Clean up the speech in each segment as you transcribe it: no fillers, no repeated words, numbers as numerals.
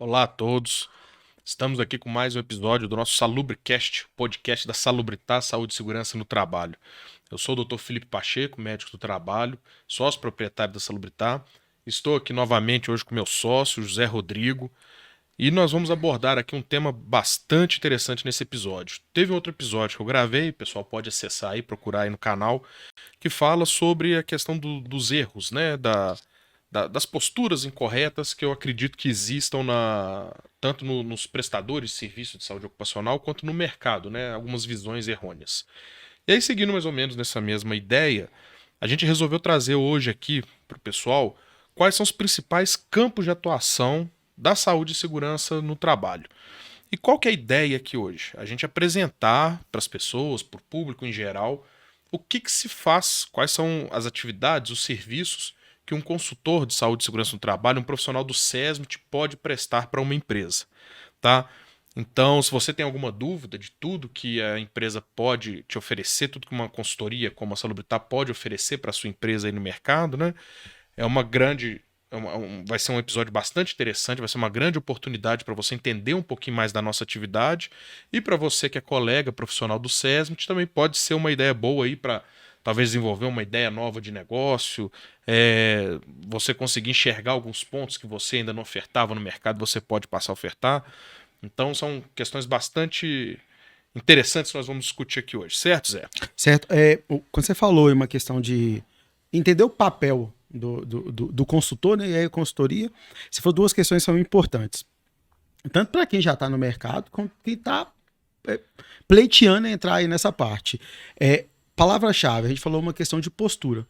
Olá a todos, estamos aqui com mais um episódio do nosso SalubriCast, podcast da Salubritar Saúde e Segurança no Trabalho. Eu sou o Dr. Felipe Pacheco, médico do trabalho, sócio proprietário da Salubritar. Estou aqui novamente hoje com meu sócio, José Rodrigo, e nós vamos abordar aqui um tema bastante interessante nesse episódio. Teve um outro episódio que eu gravei, o pessoal pode acessar aí, procurar aí no canal, que fala sobre a questão dos erros, né, das posturas incorretas que eu acredito que existam tanto nos prestadores de serviço de saúde ocupacional quanto no mercado, né? Algumas visões errôneas. E aí, seguindo mais ou menos nessa mesma ideia, a gente resolveu trazer hoje aqui para o pessoal quais são os principais campos de atuação da saúde e segurança no trabalho. E qual que é a ideia aqui hoje? A gente apresentar para as pessoas, para o público em geral, o que se faz, quais são as atividades, os serviços que um consultor de saúde e segurança no trabalho, um profissional do SESMIT pode prestar para uma empresa, tá? Então, se você tem alguma dúvida de tudo que a empresa pode te oferecer, tudo que uma consultoria como a Salubritar pode oferecer para a sua empresa aí no mercado, né? É uma grande. Vai ser um episódio bastante interessante, vai ser uma grande oportunidade para você entender um pouquinho mais da nossa atividade. E para você que é colega profissional do SESMIT, também pode ser uma ideia boa aí para talvez desenvolver uma ideia nova de negócio, você conseguir enxergar alguns pontos que você ainda não ofertava no mercado, você pode passar a ofertar. Então são questões bastante interessantes que nós vamos discutir aqui hoje, certo, Zé? Certo? Quando você falou em uma questão de entender o papel do consultor, né, e aí a consultoria, você falou duas questões que são importantes. Tanto para quem já está no mercado, quanto quem está pleiteando entrar aí nessa parte. Palavra-chave, a gente falou uma questão de postura.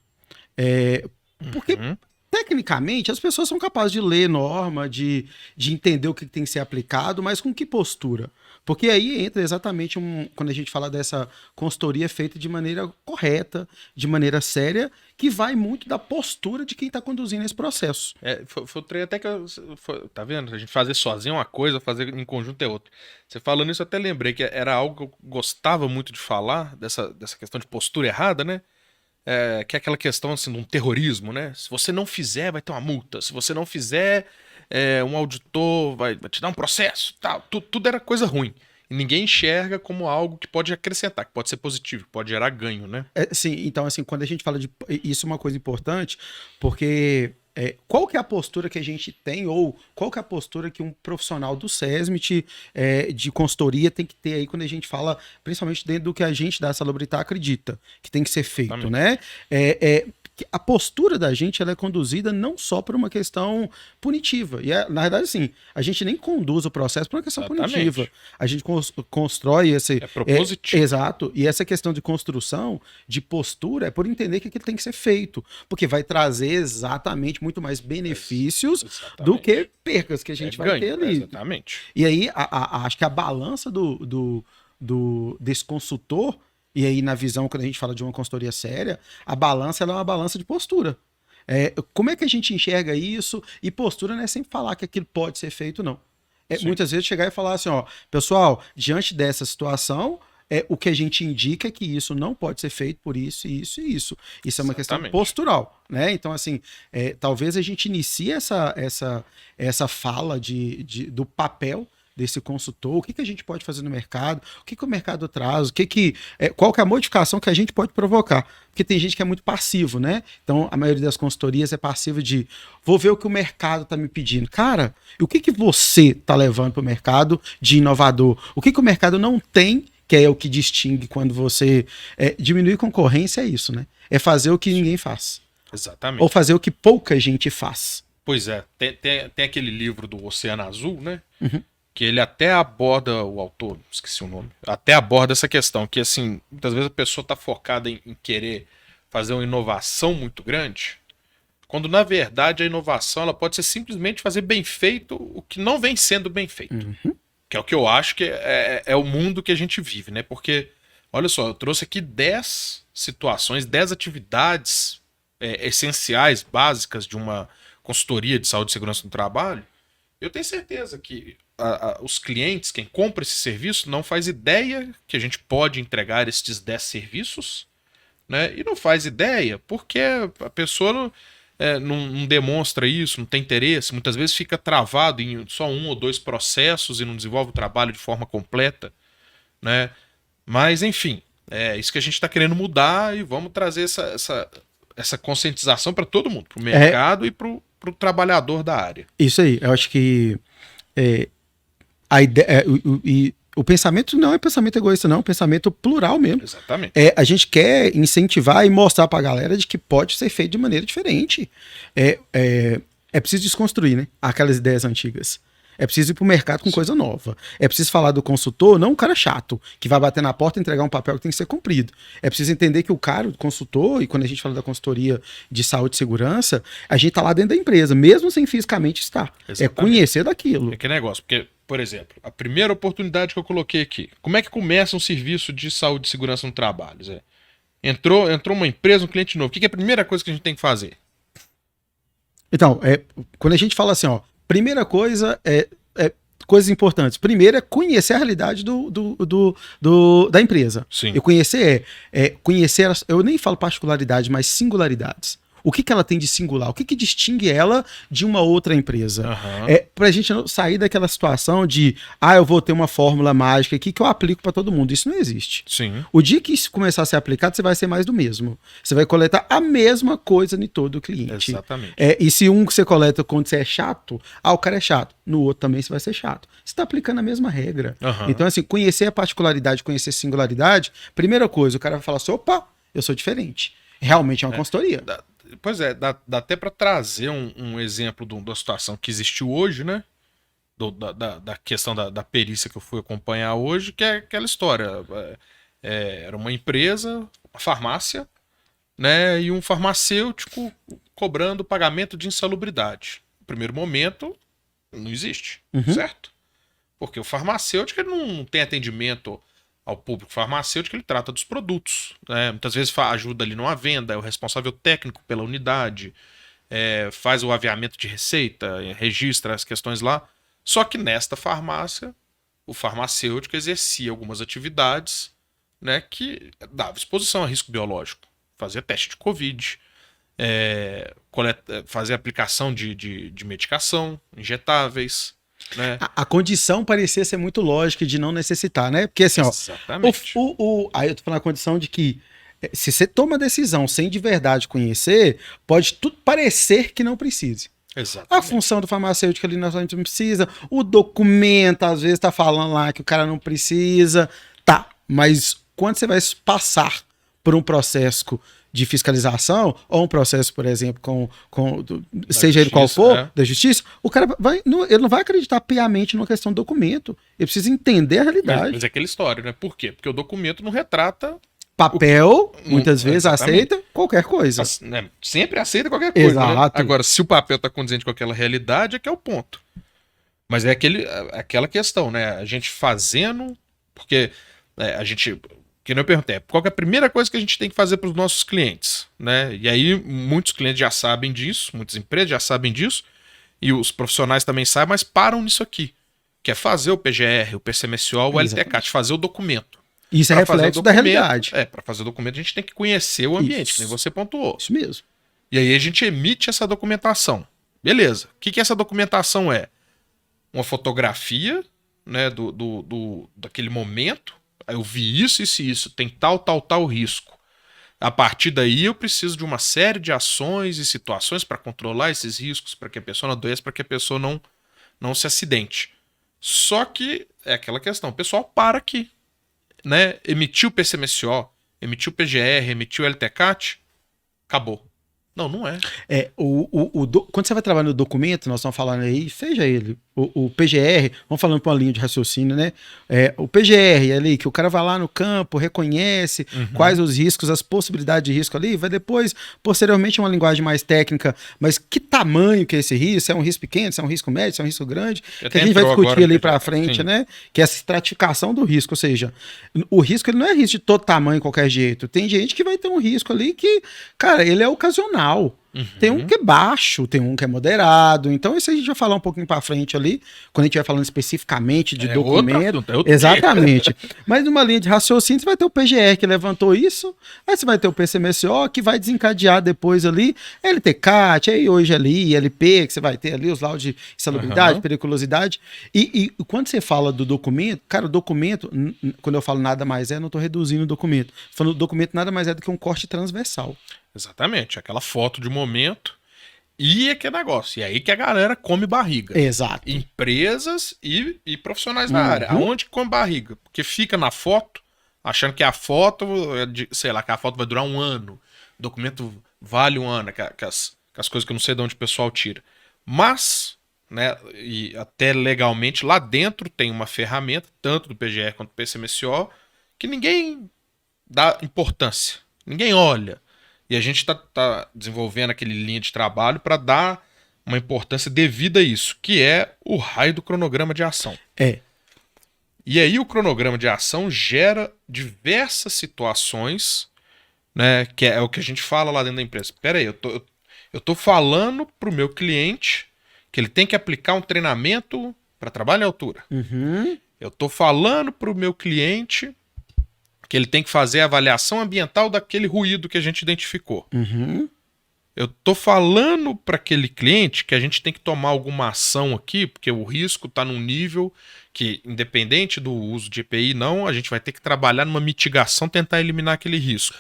Porque Uhum. tecnicamente, as pessoas são capazes de ler norma, de entender o que tem que ser aplicado, mas com que postura? Porque aí entra exatamente quando a gente fala dessa consultoria feita de maneira correta, de maneira séria, que vai muito da postura de quem está conduzindo esse processo. Foi o trem até que tá vendo? A gente fazer sozinho é uma coisa, fazer em conjunto é outra. Você falando isso, eu até lembrei que era algo que eu gostava muito de falar, dessa questão de postura errada, né? Que é aquela questão assim, de um terrorismo, né? Se você não fizer, vai ter uma multa. Se você não fizer, um auditor vai te dar um processo. Tal. Tudo era coisa ruim. E ninguém enxerga como algo que pode acrescentar, que pode ser positivo, que pode gerar ganho, né? Sim, então, assim, quando a gente fala de. Isso é uma coisa importante, porque qual que é a postura que a gente tem, ou qual que é a postura que um profissional do SESMIT, de consultoria, tem que ter aí quando a gente fala, principalmente dentro do que a gente da Salubritar acredita que tem que ser feito, Exatamente. né? Que a postura da gente ela é conduzida não só por uma questão punitiva. Na verdade, assim, a gente nem conduz o processo por uma questão punitiva. Exatamente. A gente constrói esse. É propositivo. Exato. E essa questão de construção, de postura, é por entender que aquilo tem que ser feito. Porque vai trazer exatamente muito mais benefícios do que Exatamente. percas que a É gente vai ter ganho, ali. exatamente. E aí, acho que a balança desse consultor, e aí na visão, quando a gente fala de uma consultoria séria, a balança ela é uma balança de postura. Como é que a gente enxerga isso? E postura não é sempre falar que aquilo pode ser feito, não. Sim, Muitas vezes chegar e falar assim, ó, pessoal, diante dessa situação, o que a gente indica é que isso não pode ser feito por isso, isso e isso. Isso é uma questão exatamente. postural, né? Então, assim, talvez a gente inicie essa fala do papel desse consultor, o que a gente pode fazer no mercado, o que o mercado traz, qual que é a modificação que a gente pode provocar. Porque tem gente que é muito passivo, né? Então, a maioria das consultorias é passiva de vou ver o que o mercado está me pedindo. Cara, e o que você está levando para o mercado de inovador? O que o mercado não tem, que é o que distingue quando você diminuir concorrência, é isso, né? É fazer o que Sim, ninguém faz. Ou exatamente. fazer o que pouca gente faz. Pois é, tem aquele livro do Oceano Azul, né? Que ele até aborda, o autor, esqueci o nome, até aborda essa questão, que assim, muitas vezes a pessoa está focada em querer fazer uma inovação muito grande, quando na verdade a inovação ela pode ser simplesmente fazer bem feito o que não vem sendo bem feito. Uhum. Que é o que eu acho que é o mundo que a gente vive, né? Porque, olha só, eu trouxe aqui 10 situações, 10 atividades essenciais, básicas de uma consultoria de saúde e segurança no trabalho. Eu tenho certeza que os clientes, quem compra esse serviço, não faz ideia que a gente pode entregar esses 10 serviços, né? E não faz ideia porque a pessoa não demonstra isso, não tem interesse, muitas vezes fica travado em só 1 ou 2 processos e não desenvolve o trabalho de forma completa, né? Mas, enfim, é isso que a gente está querendo mudar e vamos trazer essa conscientização para todo mundo, para o mercado e para o trabalhador da área. Isso aí, eu acho que a ideia, o pensamento não é pensamento egoísta, não, é um pensamento plural mesmo. Exatamente. A gente quer incentivar e mostrar para a galera de que pode ser feito de maneira diferente. É preciso desconstruir, né? Aquelas ideias antigas. É preciso ir para o mercado com coisa nova. É preciso falar do consultor, não um cara chato, que vai bater na porta e entregar um papel que tem que ser cumprido. É preciso entender que o cara, o consultor, e quando a gente fala da consultoria de saúde e segurança, a gente está lá dentro da empresa, mesmo sem fisicamente estar. Exatamente. É conhecer daquilo. É que negócio, porque, por exemplo, a primeira oportunidade que eu coloquei aqui, como é que começa um serviço de saúde e segurança no trabalho, Zé? Entrou uma empresa, um cliente novo, o que é a primeira coisa que a gente tem que fazer? Então, quando a gente fala assim, ó, primeira coisa coisas importantes. Primeiro é conhecer a realidade da empresa. Sim. Eu conhecer conhecer, eu nem falo particularidades, mas singularidades. O que ela tem de singular? O que distingue ela de uma outra empresa? Pra gente sair daquela situação de eu vou ter uma fórmula mágica aqui que eu aplico para todo mundo. Isso não existe. Sim. O dia que isso começar a ser aplicado, você vai ser mais do mesmo. Você vai coletar a mesma coisa em todo o cliente. Exatamente. E se um que você coleta quando você é chato, o cara é chato. No outro também você vai ser chato. Você está aplicando a mesma regra. Então, assim, conhecer a particularidade, conhecer a singularidade, primeira coisa, o cara vai falar assim, opa, eu sou diferente. Realmente é uma consultoria. Pois é, dá até para trazer um exemplo da situação que existiu hoje, né? Da questão da perícia que eu fui acompanhar hoje, que é aquela história. Era uma empresa, uma farmácia, né? E um farmacêutico cobrando pagamento de insalubridade. No primeiro momento, não existe, certo? Porque o farmacêutico ele não tem atendimento ao público farmacêutico, ele trata dos produtos, né? Muitas vezes ajuda ali numa venda, é o responsável técnico pela unidade, faz o aviamento de receita, registra as questões lá. Só que nesta farmácia, o farmacêutico exercia algumas atividades, né, que dava exposição a risco biológico. Fazia teste de Covid, fazer aplicação de medicação, injetáveis, né? A condição parecia ser muito lógica de não necessitar, né? Porque assim, exatamente. Aí eu tô falando a condição de que se você toma decisão sem de verdade conhecer, pode tudo parecer que não precise. Exatamente. A função do farmacêutico ali na gente não precisa, o documento às vezes tá falando lá que o cara não precisa, mas quando você vai passar por um processo de fiscalização, ou um processo, por exemplo, seja ele qual for, da justiça, o cara ele não vai acreditar piamente numa questão do documento. Ele precisa entender a realidade. Mas é aquela história, né? Por quê? Porque o documento não retrata... Papel, muitas vezes, aceita qualquer coisa. Sempre aceita qualquer coisa. Exato. Né? Agora, se o papel está condizente com aquela realidade, é que é o ponto. Mas é aquela questão, né? A gente fazendo... Porque a gente... Que não eu perguntei, qual que é a primeira coisa que a gente tem que fazer para os nossos clientes, né? E aí muitos clientes já sabem disso, muitas empresas já sabem disso, e os profissionais também sabem, mas param nisso aqui, que é fazer o PGR, o PCMSO, o LTCAT, fazer o documento. Isso é reflexo da realidade. Para fazer o documento a gente tem que conhecer o ambiente, que nem você pontuou. Isso mesmo. E aí a gente emite essa documentação. Beleza. O que essa documentação é? Uma fotografia, né, daquele momento. Eu vi isso, tem tal risco. A partir daí eu preciso de uma série de ações e situações para controlar esses riscos, para que a pessoa não adoeça, para que a pessoa não se acidente. Só que é aquela questão, o pessoal para aqui, né? Emitiu o PCMSO, emitiu o PGR, emitiu o LTCAT, acabou. Não é. Quando você vai trabalhar no documento, nós estamos falando aí, seja ele, o PGR, vamos falando para uma linha de raciocínio, né? O PGR ali, que o cara vai lá no campo, reconhece quais os riscos, as possibilidades de risco ali, vai depois, posteriormente, uma linguagem mais técnica, mas que tamanho que é esse risco? Se é um risco pequeno, se é um risco médio, se é um risco grande, que a gente vai discutir ali para frente, né? Que é essa estratificação do risco, ou seja, o risco ele não é risco de todo tamanho, qualquer jeito. Tem gente que vai ter um risco ali que, cara, ele é ocasional. Tem um que é baixo, tem um que é moderado. Então, isso a gente vai falar um pouquinho para frente ali, quando a gente vai falando especificamente de documento. Exatamente. Mas numa linha de raciocínio, você vai ter o PGR que levantou isso, aí você vai ter o PCMSO que vai desencadear depois ali, LTCAT, aí hoje ali, ILP, que você vai ter ali os laudos de insalubridade, periculosidade. E quando você fala do documento, cara, o documento, quando eu falo nada mais não estou reduzindo o documento. Falando documento nada mais é do que um corte transversal. Exatamente, aquela foto de momento e aquele negócio. E aí que a galera come barriga. Exato. Empresas e profissionais da área. Aonde que come barriga? Porque fica na foto, achando que a foto, sei lá, que a foto vai durar um ano. O documento vale um ano, que as coisas que eu não sei de onde o pessoal tira. Mas, né, e até legalmente, lá dentro tem uma ferramenta, tanto do PGR quanto do PCMSO, que ninguém dá importância. Ninguém olha. E a gente tá desenvolvendo aquele linha de trabalho para dar uma importância devida a isso, que é o raio do cronograma de ação. E aí o cronograma de ação gera diversas situações, né, que é o que a gente fala lá dentro da empresa. Espera aí, eu tô falando pro meu cliente que ele tem que aplicar um treinamento para trabalho em altura. Eu tô falando pro meu cliente que ele tem que fazer a avaliação ambiental daquele ruído que a gente identificou. Eu tô falando para aquele cliente que a gente tem que tomar alguma ação aqui, porque o risco está num nível que, independente do uso de EPI, não, a gente vai ter que trabalhar numa mitigação, tentar eliminar aquele risco.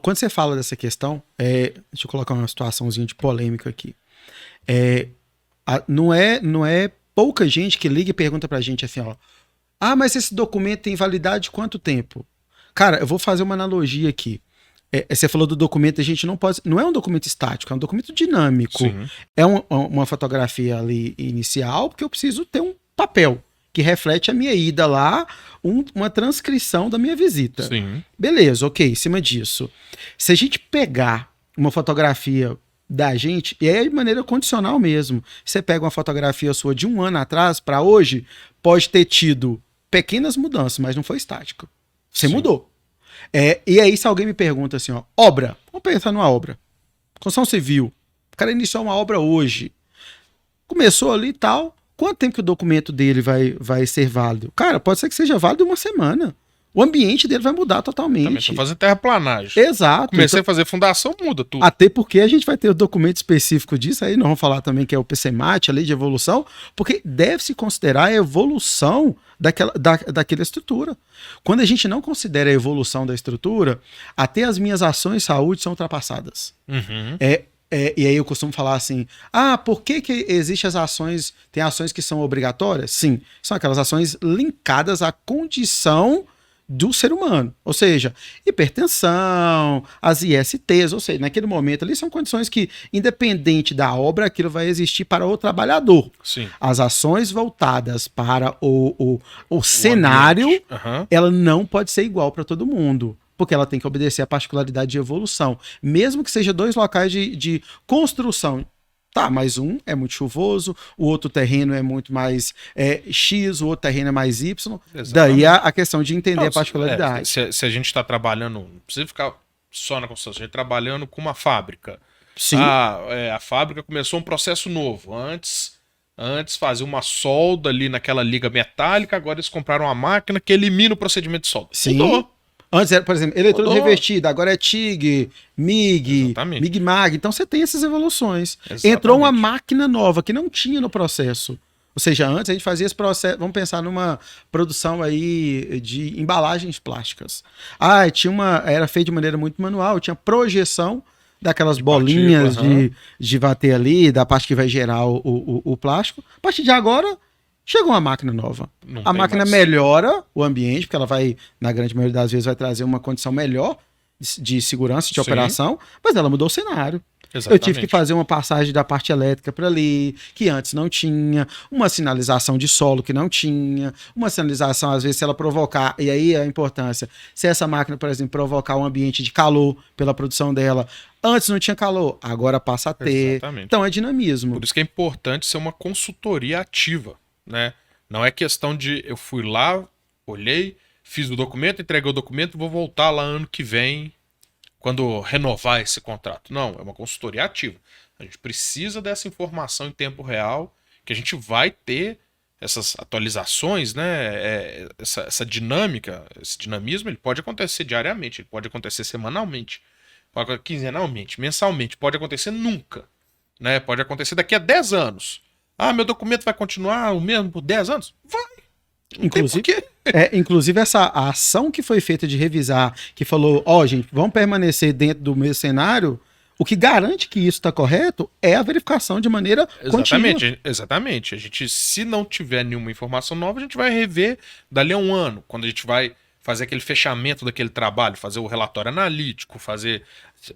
Quando você fala dessa questão, deixa eu colocar uma situaçãozinha de polêmica aqui. Não é pouca gente que liga e pergunta pra gente assim, ó, mas esse documento tem validade de quanto tempo? Cara, eu vou fazer uma analogia aqui. Você falou do documento, a gente não pode. Não é um documento estático, é um documento dinâmico. Sim. É uma fotografia ali inicial, porque eu preciso ter um papel que reflete a minha ida lá, uma transcrição da minha visita. Sim. Beleza, ok, em cima disso. Se a gente pegar uma fotografia da gente, e é de maneira condicional mesmo. Você pega uma fotografia sua de um ano atrás para hoje, pode ter tido pequenas mudanças, mas não foi estático. Você mudou. E aí, se alguém me pergunta assim, ó, obra, vamos pensar numa obra. Construção civil. O cara iniciou uma obra hoje. Começou ali e tal. Quanto tempo que o documento dele vai ser válido? Cara, pode ser que seja válido uma semana. O ambiente dele vai mudar totalmente. Também tô fazendo terraplanagem. Exato. Comecei a fazer fundação, muda tudo. Até porque a gente vai ter o documento específico disso, aí nós vamos falar também que é o PCMAT, a lei de evolução, porque deve-se considerar a evolução daquela estrutura. Quando a gente não considera a evolução da estrutura, até as minhas ações de saúde são ultrapassadas. E aí eu costumo falar assim, por que existem as ações, tem ações que são obrigatórias? Sim, são aquelas ações linkadas à condição do ser humano, ou seja, hipertensão, as ISTs, ou seja, naquele momento ali são condições que, independente da obra, aquilo vai existir para o trabalhador. Sim. As ações voltadas para o cenário, ela não pode ser igual para todo mundo, porque ela tem que obedecer à particularidade de evolução, mesmo que seja dois locais de construção. Tá, mas um é muito chuvoso, o outro terreno é muito mais X, o outro terreno é mais Y. Exatamente. Daí a questão de entender a particularidade. Se a gente está trabalhando, não precisa ficar só na construção, a gente está trabalhando com uma fábrica. Sim. A fábrica começou um processo novo. Antes fazia uma solda ali naquela liga metálica, agora eles compraram uma máquina que elimina o procedimento de solda. Sim. Mudou. Antes era, por exemplo, eletrodo revestido, agora é TIG, MIG, Exatamente. MIG-MAG. Então você tem essas evoluções. Exatamente. Entrou uma máquina nova que não tinha no processo. Ou seja, antes a gente fazia esse processo, vamos pensar numa produção aí de embalagens plásticas. Era feito de maneira muito manual, tinha projeção daquelas bolinhas de bater ali, da parte que vai gerar o plástico. A partir de agora, chegou uma máquina nova. A máquina melhora o ambiente, porque ela vai, na grande maioria das vezes, vai trazer uma condição melhor de segurança, de operação, mas ela mudou o cenário. Exatamente. Eu tive que fazer uma passagem da parte elétrica para ali, que antes não tinha, uma sinalização de solo que não tinha, uma sinalização, às vezes, se ela provocar, e aí a importância, se essa máquina, por exemplo, provocar um ambiente de calor pela produção dela, antes não tinha calor, agora passa a ter. Exatamente. Então é dinamismo. Por isso que é importante ser uma consultoria ativa. Né? Não é questão de eu fui lá, olhei, fiz o documento, entreguei o documento, vou voltar lá ano que vem quando renovar esse contrato. Não, é uma consultoria ativa. A gente precisa dessa informação em tempo real, que a gente vai ter essas atualizações, né? Essa dinâmica, esse dinamismo, ele pode acontecer diariamente, ele pode acontecer semanalmente, pode acontecer quinzenalmente, mensalmente, pode acontecer nunca, né? Pode acontecer daqui a 10 anos. Ah, meu documento vai continuar o mesmo por 10 anos? Vai! Não Inclusive, tem porquê. inclusive a ação que foi feita de revisar, que falou, ó, gente, vamos permanecer dentro do mesmo cenário, o que garante que isso está correto é a verificação de maneira contínua. Exatamente. A gente, se não tiver nenhuma informação nova, a gente vai rever dali a um ano, quando a gente vai fazer aquele fechamento daquele trabalho, fazer o relatório analítico, fazer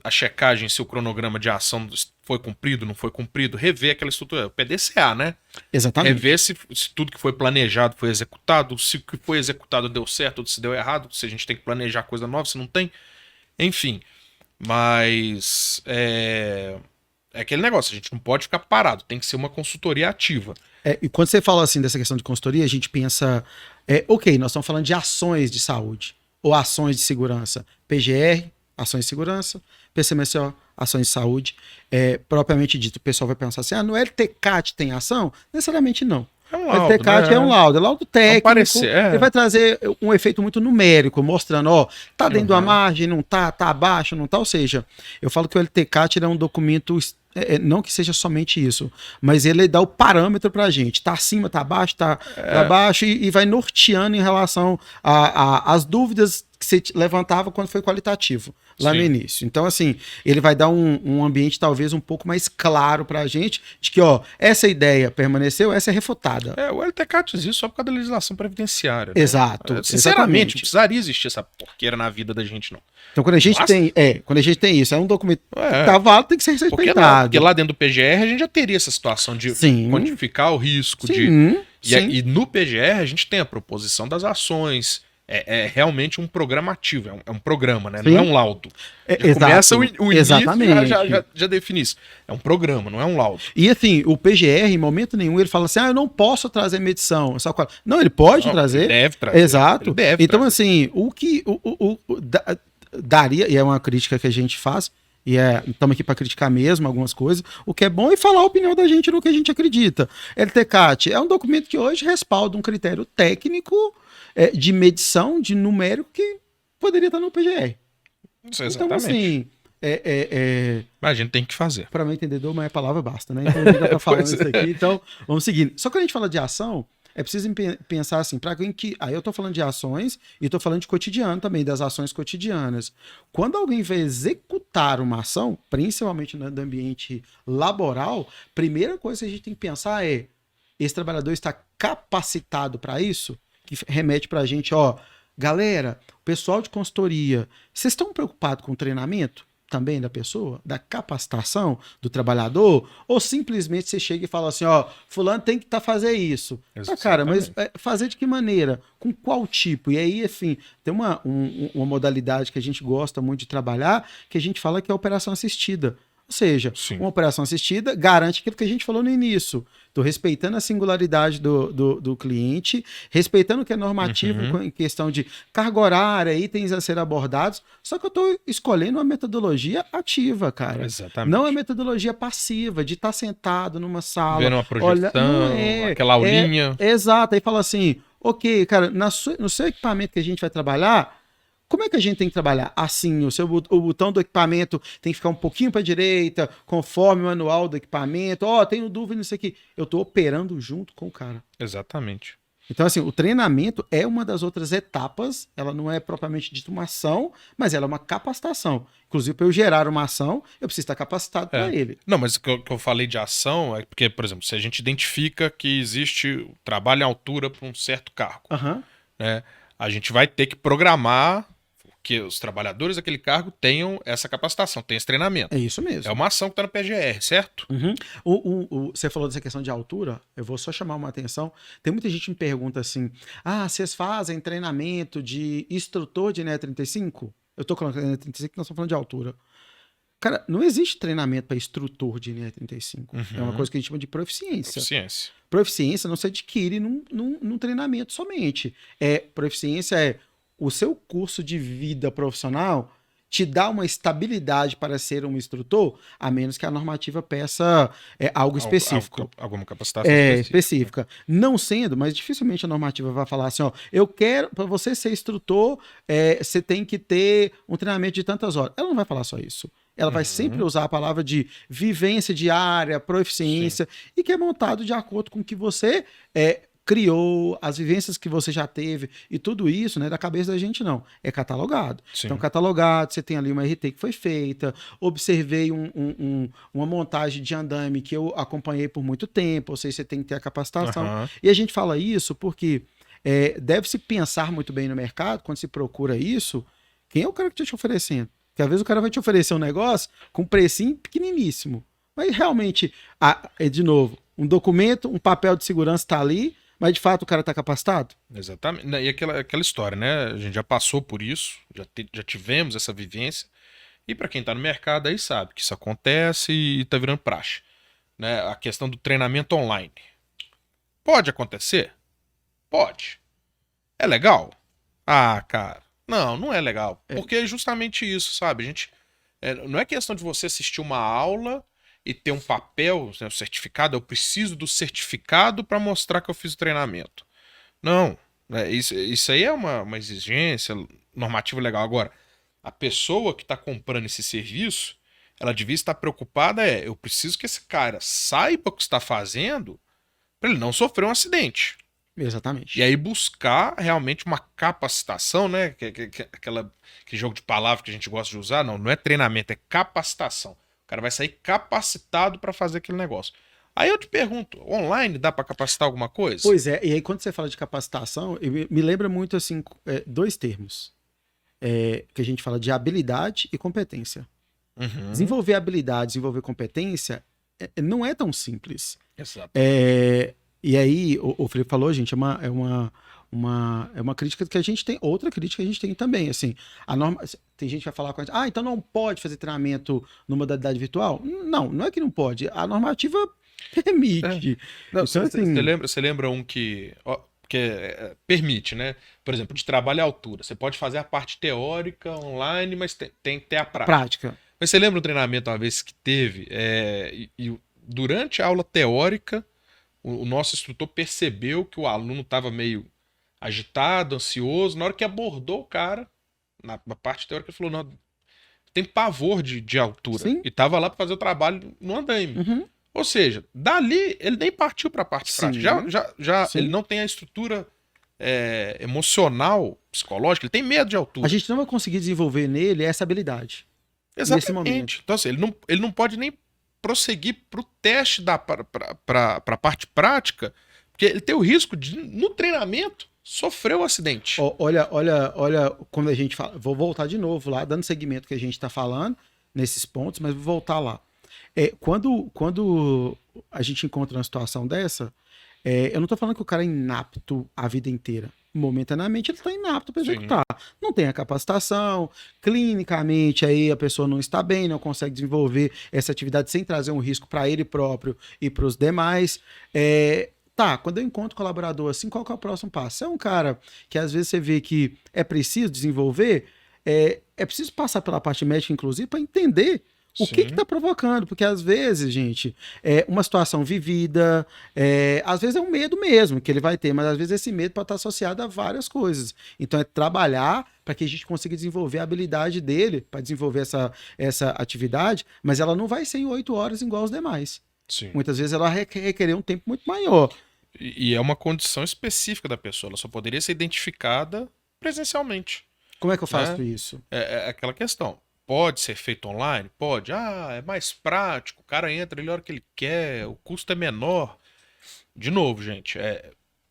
a checagem se o cronograma de ação foi cumprido, não foi cumprido, rever aquela estrutura, o PDCA, né? Exatamente. Rever se tudo que foi planejado foi executado, se o que foi executado deu certo ou se deu errado, se a gente tem que planejar coisa nova, se não tem. Enfim, mas é aquele negócio, a gente não pode ficar parado, tem que ser uma consultoria ativa. E quando você fala assim dessa questão de consultoria, a gente pensa, ok, nós estamos falando de ações de saúde ou ações de segurança. PGR, ações de segurança, PCMSO, ações de saúde. Propriamente dito, o pessoal vai pensar assim, no LTCAT tem ação? Necessariamente não. É um laudo, o LTCAT né? é um laudo técnico, parecer, ele vai trazer um efeito muito numérico, mostrando, ó, tá dentro da margem, não tá abaixo, não tá, ou seja, eu falo que o LTCAT é um documento, não que seja somente isso, mas ele dá o parâmetro pra gente, tá acima, tá abaixo, tá abaixo, e vai norteando em relação às dúvidas que você levantava quando foi qualitativo, lá no início. Então, assim, ele vai dar um ambiente talvez um pouco mais claro pra gente, de que, ó, essa ideia permaneceu, essa é refutada. O LTCAT existe só por causa da legislação previdenciária. Né? Exato. Sinceramente, não precisaria existir essa porqueira na vida da gente, não. Então, quando a gente tem isso, é um documento que tá válido, tem que ser respeitado. Porque lá dentro do PGR a gente já teria essa situação de quantificar o risco. E no PGR a gente tem a proposição das ações. É realmente um programa ativo, é um programa, né? Não é um laudo. Começa o início, já define isso. É um programa, não é um laudo. E assim, o PGR, em momento nenhum, ele fala assim, eu não posso trazer medição. Não, ele pode trazer. Ele deve trazer. Exato. Então, assim, o que daria, e é uma crítica que a gente faz, e estamos aqui para criticar mesmo algumas coisas, o que é bom é falar a opinião da gente no que a gente acredita. LTCAT é um documento que hoje respalda um critério técnico de medição, de numérico, que poderia estar no PGR. Isso, exatamente. Então, assim, mas a gente tem que fazer. Para mim, entendedor, mas a palavra basta, né? Então, a gente já tá falando isso aqui, então vamos seguir. Só que quando a gente fala de ação, é preciso pensar assim, para alguém que... Aí eu tô falando de ações e tô falando de cotidiano também, das ações cotidianas. Quando alguém vai executar uma ação, principalmente no ambiente laboral, primeira coisa que a gente tem que pensar é, esse trabalhador está capacitado para isso? Que remete pra gente, galera, o pessoal de consultoria, vocês estão preocupados com o treinamento também da pessoa, da capacitação do trabalhador, ou simplesmente você chega e fala assim, fulano tem que fazer isso. Cara, mas fazer de que maneira? Com qual tipo? E aí, assim, tem uma modalidade que a gente gosta muito de trabalhar, que a gente fala que é a operação assistida. Ou seja, uma operação assistida garante aquilo que a gente falou no início. Estou respeitando a singularidade do cliente, respeitando o que é normativo em questão de carga horária, itens a ser abordados, só que eu estou escolhendo uma metodologia ativa, cara. Exatamente. Não a metodologia passiva, de estar sentado numa sala. Vendo uma projeção, aquela aulinha. Exato, aí fala assim, ok, cara, no seu equipamento que a gente vai trabalhar, como é que a gente tem que trabalhar? Assim, o botão do equipamento tem que ficar um pouquinho para a direita, conforme o manual do equipamento. Tenho dúvida nisso aqui. Eu estou operando junto com o cara. Exatamente. Então, assim, o treinamento é uma das outras etapas. Ela não é propriamente dita uma ação, mas ela é uma capacitação. Inclusive, para eu gerar uma ação, eu preciso estar capacitado para ele. Não, mas o que eu falei de ação é porque, por exemplo, se a gente identifica que existe trabalho em altura para um certo cargo, né, a gente vai ter que programar que os trabalhadores daquele cargo tenham essa capacitação, tenham esse treinamento. É isso mesmo. É uma ação que está no PGR, certo? Você falou dessa questão de altura, eu vou só chamar uma atenção. Tem muita gente que me pergunta assim, vocês fazem treinamento de instrutor de NE35? Eu estou colocando NE35 porque nós estamos falando de altura. Cara, não existe treinamento para instrutor de NE35. É uma coisa que a gente chama de proficiência. Proficiência não se adquire num treinamento somente. Proficiência o seu curso de vida profissional, te dá uma estabilidade para ser um instrutor, a menos que a normativa peça algo específico. Alguma capacitação específica. Específica. Não sendo, mas dificilmente a normativa vai falar assim, ó, eu quero, para você ser instrutor, você tem que ter um treinamento de tantas horas. Ela não vai falar só isso. Ela vai sempre usar a palavra de vivência diária, proficiência, e que é montado de acordo com o que você criou, as vivências que você já teve, e tudo isso, né, da cabeça da gente não, é catalogado. Sim. Então, catalogado, você tem ali uma RT que foi feita, observei uma montagem de andame que eu acompanhei por muito tempo, ou seja, você tem que ter a capacitação. E a gente fala isso porque deve-se pensar muito bem no mercado, quando se procura isso, quem é o cara que está te oferecendo? Porque às vezes o cara vai te oferecer um negócio com um precinho pequeniníssimo. Mas realmente, de novo, um documento, um papel de segurança está ali, mas de fato o cara está capacitado? Exatamente. E aquela história, né? A gente já passou por isso, já tivemos essa vivência. E para quem está no mercado aí sabe que isso acontece e está virando praxe. Né? A questão do treinamento online. Pode acontecer? Pode. É legal? Ah, cara. Não é legal. Porque é justamente isso, sabe? A gente, não é questão de você assistir uma aula e ter um papel, né, um certificado. Eu preciso do certificado para mostrar que eu fiz o treinamento. Não. Isso aí é uma exigência normativa legal. Agora, a pessoa que está comprando esse serviço, ela devia estar preocupada eu preciso que esse cara saiba o que está fazendo para ele não sofrer um acidente. Exatamente. E aí buscar realmente uma capacitação, né? Aquele jogo de palavras que a gente gosta de usar, não é treinamento, é capacitação. O cara vai sair capacitado para fazer aquele negócio. Aí eu te pergunto, online dá para capacitar alguma coisa? Pois é, e aí quando você fala de capacitação, me lembra muito assim, dois termos. Que a gente fala de habilidade e competência. Desenvolver habilidade, desenvolver competência não é tão simples. Exato. E aí, o Felipe falou, gente, é uma crítica que a gente tem, outra crítica que a gente tem também, assim, a norma, tem gente que vai falar com a gente, então não pode fazer treinamento numa modalidade virtual? Não é que não pode, a normativa permite. Não, então, você lembra um que permite, né? Por exemplo, de trabalho à altura. Você pode fazer a parte teórica online, mas tem que ter a prática. Mas você lembra um treinamento uma vez que teve, durante a aula teórica, o nosso instrutor percebeu que o aluno estava meio agitado, ansioso. Na hora que abordou o cara, na parte teórica, ele falou, não, tem pavor de altura. Sim. E estava lá para fazer o trabalho no andaime. Ou seja, dali ele nem partiu para a parte prática. Já ele não tem a estrutura emocional, psicológica, ele tem medo de altura. A gente não vai conseguir desenvolver nele essa habilidade. Exatamente. Nesse momento. Então, assim, ele não pode nem prosseguir para o teste para a parte prática, porque ele tem o risco de, no treinamento, sofrer o acidente. Olha, quando a gente fala. Vou voltar de novo lá, dando seguimento que a gente está falando nesses pontos, mas vou voltar lá. Quando a gente encontra uma situação dessa, eu não estou falando que o cara é inapto a vida inteira. Momentaneamente ele está inapto para executar. Não tem a capacitação, clinicamente aí a pessoa não está bem, não consegue desenvolver essa atividade sem trazer um risco para ele próprio e para os demais. Quando eu encontro colaborador assim, qual que é o próximo passo? É um cara que às vezes você vê que é preciso desenvolver, é preciso passar pela parte médica, inclusive, para entender o que está provocando, porque às vezes, gente, uma situação vivida, às vezes é um medo mesmo que ele vai ter, mas às vezes esse medo pode estar associado a várias coisas. Então é trabalhar para que a gente consiga desenvolver a habilidade dele, para desenvolver essa atividade, mas ela não vai ser em 8 horas igual aos demais. Sim. Muitas vezes ela requerer um tempo muito maior. E é uma condição específica da pessoa, ela só poderia ser identificada presencialmente. Como é que eu faço isso? É aquela questão. Pode ser feito online? Pode. É mais prático, o cara entra ali a hora que ele quer, o custo é menor. De novo, gente,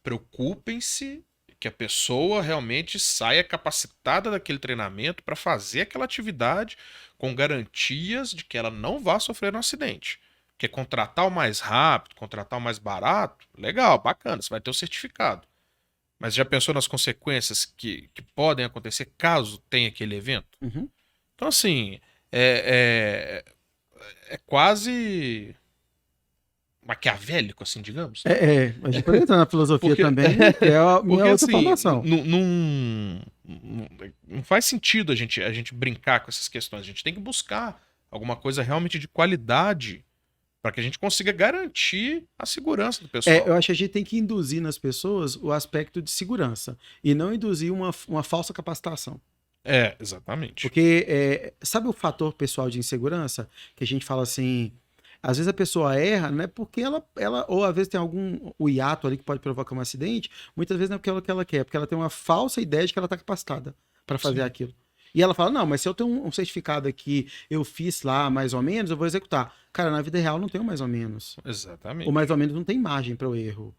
preocupem-se que a pessoa realmente saia capacitada daquele treinamento para fazer aquela atividade com garantias de que ela não vá sofrer um acidente. Porque contratar o mais rápido, contratar o mais barato, legal, bacana, você vai ter o certificado. Mas já pensou nas consequências que podem acontecer caso tenha aquele evento? Então, assim, é quase maquiavélico, assim, digamos. A gente pode entrar na filosofia Porque- também, que é a minha Porque, outra assim, formação. não faz sentido a gente brincar com essas questões. A gente tem que buscar alguma coisa realmente de qualidade para que a gente consiga garantir a segurança do pessoal. Eu acho que a gente tem que induzir nas pessoas o aspecto de segurança e não induzir uma falsa capacitação. Exatamente. Porque sabe o fator pessoal de insegurança? Que a gente fala assim, às vezes a pessoa erra, não é porque ela ou às vezes tem o hiato ali que pode provocar um acidente, muitas vezes não é porque ela quer, porque ela tem uma falsa ideia de que ela está capacitada para fazer Sim. aquilo. E ela fala, não, mas se eu tenho um certificado aqui, eu fiz lá mais ou menos, eu vou executar. Cara, na vida real não tem o mais ou menos. Exatamente. O mais ou menos não tem margem para o erro.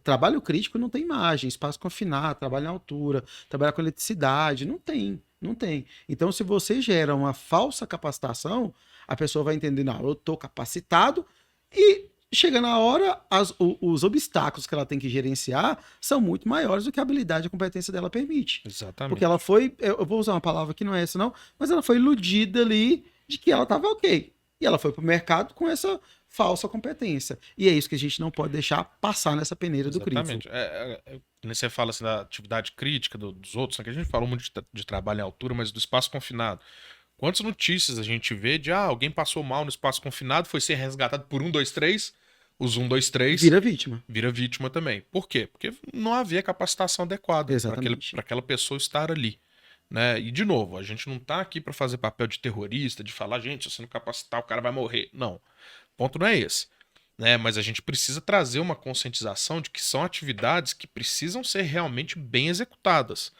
Trabalho crítico não tem margem, espaço confinado, trabalho em altura, trabalhar com eletricidade, não tem, não tem. Então, se você gera uma falsa capacitação, a pessoa vai entender, não, eu estou capacitado e chega na hora, os obstáculos que ela tem que gerenciar são muito maiores do que a habilidade e a competência dela permite. Exatamente. Porque ela foi, eu vou usar uma palavra que não é essa não, mas ela foi iludida ali de que ela estava ok. E ela foi para o mercado com essa falsa competência. E é isso que a gente não pode deixar passar nessa peneira do crivo. Exatamente. Você fala assim, da atividade crítica dos outros, né, que a gente falou muito de trabalho em altura, mas do espaço confinado. Quantas notícias a gente vê de alguém passou mal no espaço confinado, foi ser resgatado por 123, os 123 Vira vítima também. Por quê? Porque não havia capacitação adequada para aquela pessoa estar ali. Né? E, de novo, a gente não está aqui para fazer papel de terrorista, de falar, gente, se você não capacitar, o cara vai morrer. Não. O ponto não é esse. Né? Mas a gente precisa trazer uma conscientização de que são atividades que precisam ser realmente bem executadas.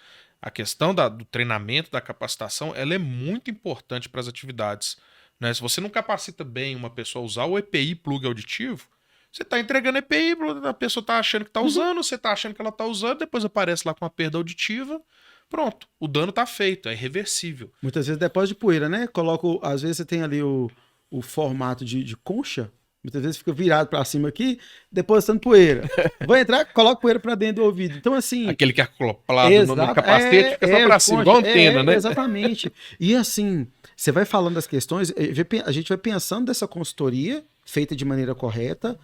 A questão do treinamento, da capacitação, ela é muito importante para as atividades. Né? Se você não capacita bem uma pessoa a usar o EPI plug auditivo, você está entregando EPI, a pessoa está achando que está usando, você está achando que ela está usando, depois aparece lá com uma perda auditiva. Pronto, o dano tá feito, é irreversível. Muitas vezes depósito de poeira, né? Às vezes você tem ali o formato de concha, muitas vezes fica virado para cima aqui, depositando poeira. Vai entrar, coloca poeira para dentro do ouvido. Então, assim. Aquele que é acoplado no capacete fica só para cima, igual antena, né? Exatamente. E assim, você vai falando das questões, a gente vai pensando dessa consultoria feita de maneira correta,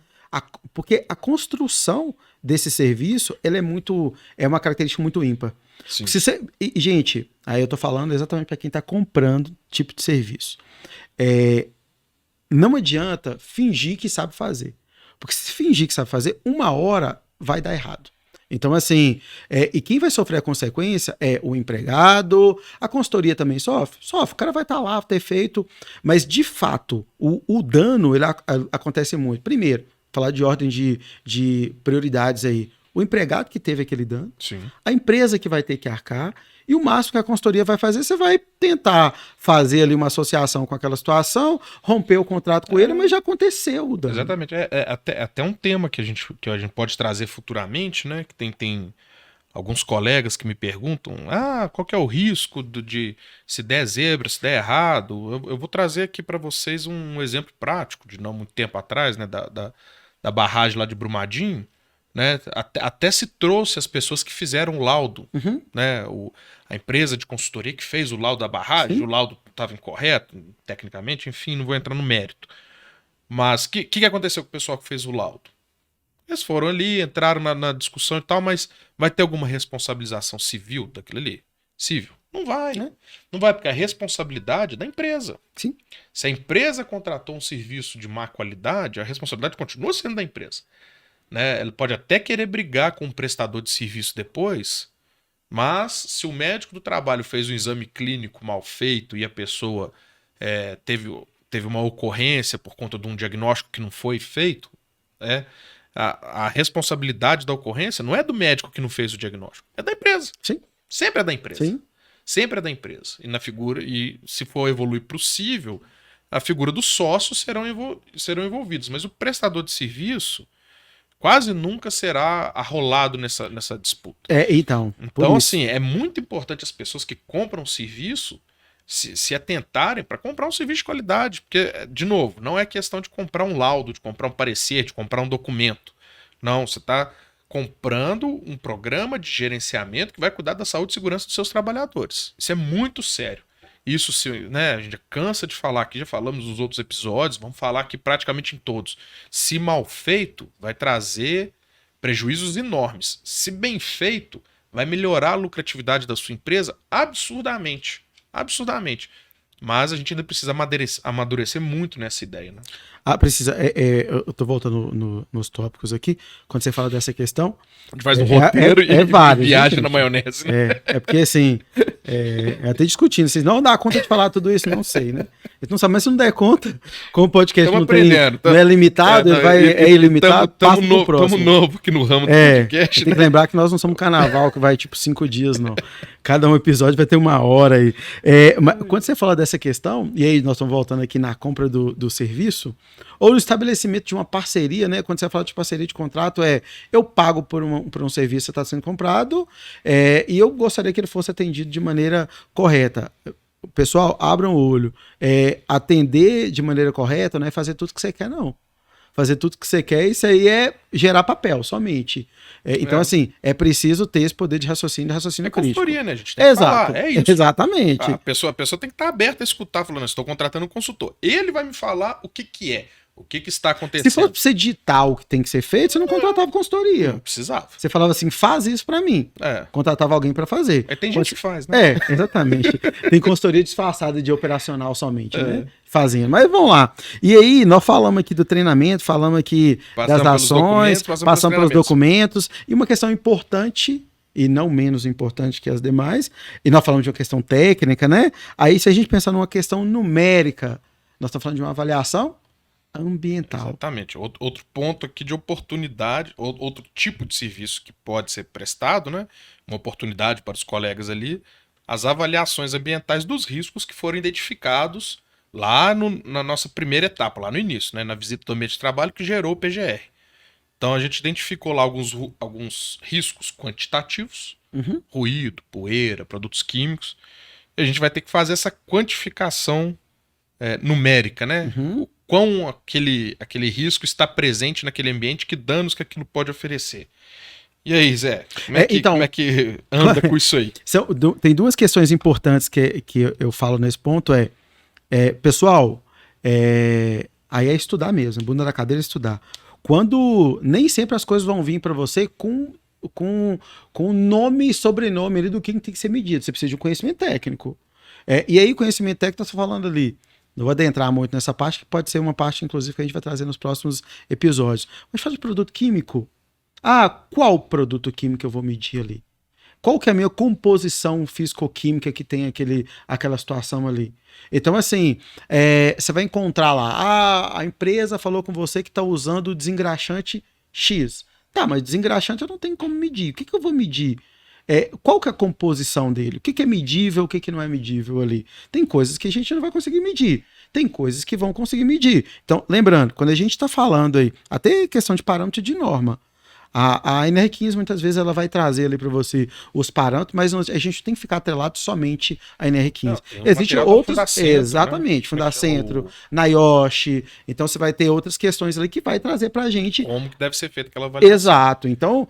porque a construção desse serviço, ela é uma característica muito ímpar. Sim. Gente, aí eu tô falando exatamente para quem está comprando tipo de serviço. Não adianta fingir que sabe fazer. Porque se fingir que sabe fazer, uma hora vai dar errado. Então, assim, e quem vai sofrer a consequência é o empregado, a consultoria também sofre, o cara vai estar lá, ter feito, mas de fato, o dano ele acontece muito. Primeiro, falar de ordem de prioridades aí. O empregado que teve aquele dano, Sim. a empresa que vai ter que arcar, e o máximo que a consultoria vai fazer, você vai tentar fazer ali uma associação com aquela situação, romper o contrato com ele, mas já aconteceu o dano. Exatamente. Até um tema que a gente pode trazer futuramente, né? Que tem alguns colegas que me perguntam, qual que é o risco de se der zebra, se der errado? Eu vou trazer aqui para vocês um exemplo prático de não muito tempo atrás, né? Da barragem lá de Brumadinho. Né? Até se trouxe as pessoas que fizeram o laudo, né? A empresa de consultoria que fez o laudo da barragem, o laudo estava incorreto, tecnicamente, enfim, não vou entrar no mérito. Mas o que aconteceu com o pessoal que fez o laudo? Eles foram ali, entraram na discussão e tal, mas vai ter alguma responsabilização civil daquilo ali? Civil? Não vai. Não vai, porque a responsabilidade é da empresa. Sim. Se a empresa contratou um serviço de má qualidade, a responsabilidade continua sendo da empresa. Né? Ele pode até querer brigar com o prestador de serviço depois, mas se o médico do trabalho fez um exame clínico mal feito e a pessoa teve uma ocorrência por conta de um diagnóstico que não foi feito, a responsabilidade da ocorrência não é do médico que não fez o diagnóstico, é da empresa. Sim. Sempre é da empresa. Sim. Sempre é da empresa. E se for evoluir possível, a figura dos sócios serão envolvidos. Mas o prestador de serviço quase nunca será arrolado nessa disputa. Então assim, é muito importante as pessoas que compram serviço se atentarem para comprar um serviço de qualidade. Porque, de novo, não é questão de comprar um laudo, de comprar um parecer, de comprar um documento. Não, você está comprando um programa de gerenciamento que vai cuidar da saúde e segurança dos seus trabalhadores. Isso é muito sério. Isso, né, a gente cansa de falar aqui, já falamos nos outros episódios, vamos falar aqui praticamente em todos. Se mal feito, vai trazer prejuízos enormes. Se bem feito, vai melhorar a lucratividade da sua empresa absurdamente. Absurdamente. Mas a gente ainda precisa amadurecer muito nessa ideia, né? Ah, precisa. Eu tô voltando nos tópicos aqui. Quando você fala dessa questão. A gente faz um roteiro e vários, viaja gente. na maionese, né? É porque assim. Até discutindo. Vocês não dá conta de falar tudo isso, não sei, né? Eles não sabem, mas se não der conta, como o podcast não é limitado, é ilimitado, passa pro próximo. Estamos novo aqui no ramo do podcast. Tem que lembrar que nós não somos carnaval que vai tipo 5 dias, não. Cada um episódio vai ter 1 hora aí. Mas quando você fala dessa questão, e aí nós estamos voltando aqui na compra do serviço, ou no estabelecimento de uma parceria, né? Quando você fala de parceria de contrato, eu pago por um serviço que está sendo comprado, e eu gostaria que ele fosse atendido de maneira correta. Pessoal, abram o olho. Atender de maneira correta não é fazer tudo que você quer, não. Fazer tudo que você quer, isso aí é gerar papel, somente. Então, assim, é preciso ter esse poder de raciocínio crítico. Consultoria, né? A gente tem que falar. É isso. Exatamente. A pessoa tem que estar aberta a escutar, falando, estou contratando um consultor. Ele vai me falar o que é. O que está acontecendo? Se fosse pra você digitar o que tem que ser feito, você não contratava consultoria. Não precisava. Você falava assim, faz isso pra mim. Contratava alguém pra fazer. Tem gente que faz, né? Exatamente. Tem consultoria disfarçada de operacional somente, né? Fazendo. Mas vamos lá. E aí, nós falamos aqui do treinamento, falamos aqui das ações, passamos pelos documentos. E uma questão importante, e não menos importante que as demais, e nós falamos de uma questão técnica, né? Aí, se a gente pensar numa questão numérica, nós estamos falando de uma avaliação ambiental. Exatamente. Outro ponto aqui de oportunidade, outro tipo de serviço que pode ser prestado, né? Uma oportunidade para os colegas ali, as avaliações ambientais dos riscos que foram identificados lá na nossa primeira etapa, lá no início, né? Na visita do ambiente de trabalho que gerou o PGR. Então a gente identificou lá alguns riscos quantitativos, ruído, poeira, produtos químicos, e a gente vai ter que fazer essa quantificação numérica, né? O quão aquele risco está presente naquele ambiente, que danos que aquilo pode oferecer. E aí, Zé, como é que anda com isso aí? Tem 2 questões importantes que eu falo nesse ponto, pessoal, aí é estudar mesmo, bunda da cadeira é estudar. Quando nem sempre as coisas vão vir para você com nome e sobrenome ali do que tem que ser medido, você precisa de um conhecimento técnico. E aí, conhecimento técnico, você falando ali, não vou adentrar muito nessa parte, que pode ser uma parte, inclusive, que a gente vai trazer nos próximos episódios. Mas fala de produto químico. Qual produto químico eu vou medir ali? Qual que é a minha composição físico-química que tem aquela situação ali? Então, assim, você vai encontrar lá, a empresa falou com você que está usando desengraxante X. Tá, mas desengraxante eu não tenho como medir. O que eu vou medir? Qual que é a composição dele? O que é medível, o que não é medível ali? Tem coisas que a gente não vai conseguir medir. Tem coisas que vão conseguir medir. Então, lembrando, quando a gente está falando aí, até questão de parâmetro de norma, a NR15 muitas vezes ela vai trazer ali para você os parâmetros, mas a gente tem que ficar atrelado somente à NR15. Existem outros, exatamente, né? Fundacentro, NIOSH, então você vai ter outras questões ali que vai trazer para a gente como que deve ser feita aquela avaliação. Exato, então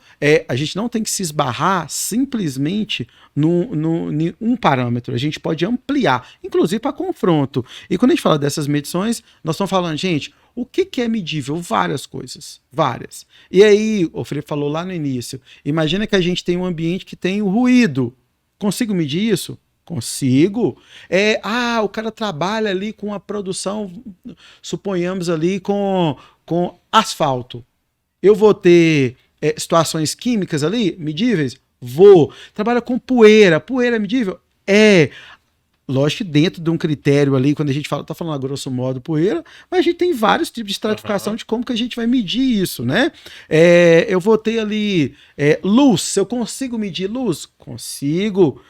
a gente não tem que se esbarrar simplesmente em um parâmetro, a gente pode ampliar, inclusive para confronto. E quando a gente fala dessas medições, nós estamos falando, gente, o que é medível? Várias coisas, várias. E aí, o Felipe falou lá no início, imagina que a gente tem um ambiente que tem o ruído. Consigo medir isso? Consigo. O cara trabalha ali com a produção, suponhamos ali com asfalto. Eu vou ter situações químicas ali, medíveis? Vou. Trabalha com poeira. Poeira é medível? Lógico que dentro de um critério ali, quando a gente fala, tá falando a grosso modo poeira, mas a gente tem vários tipos de estratificação de como que a gente vai medir isso, né? Eu vou ter ali luz, eu consigo medir luz? Consigo.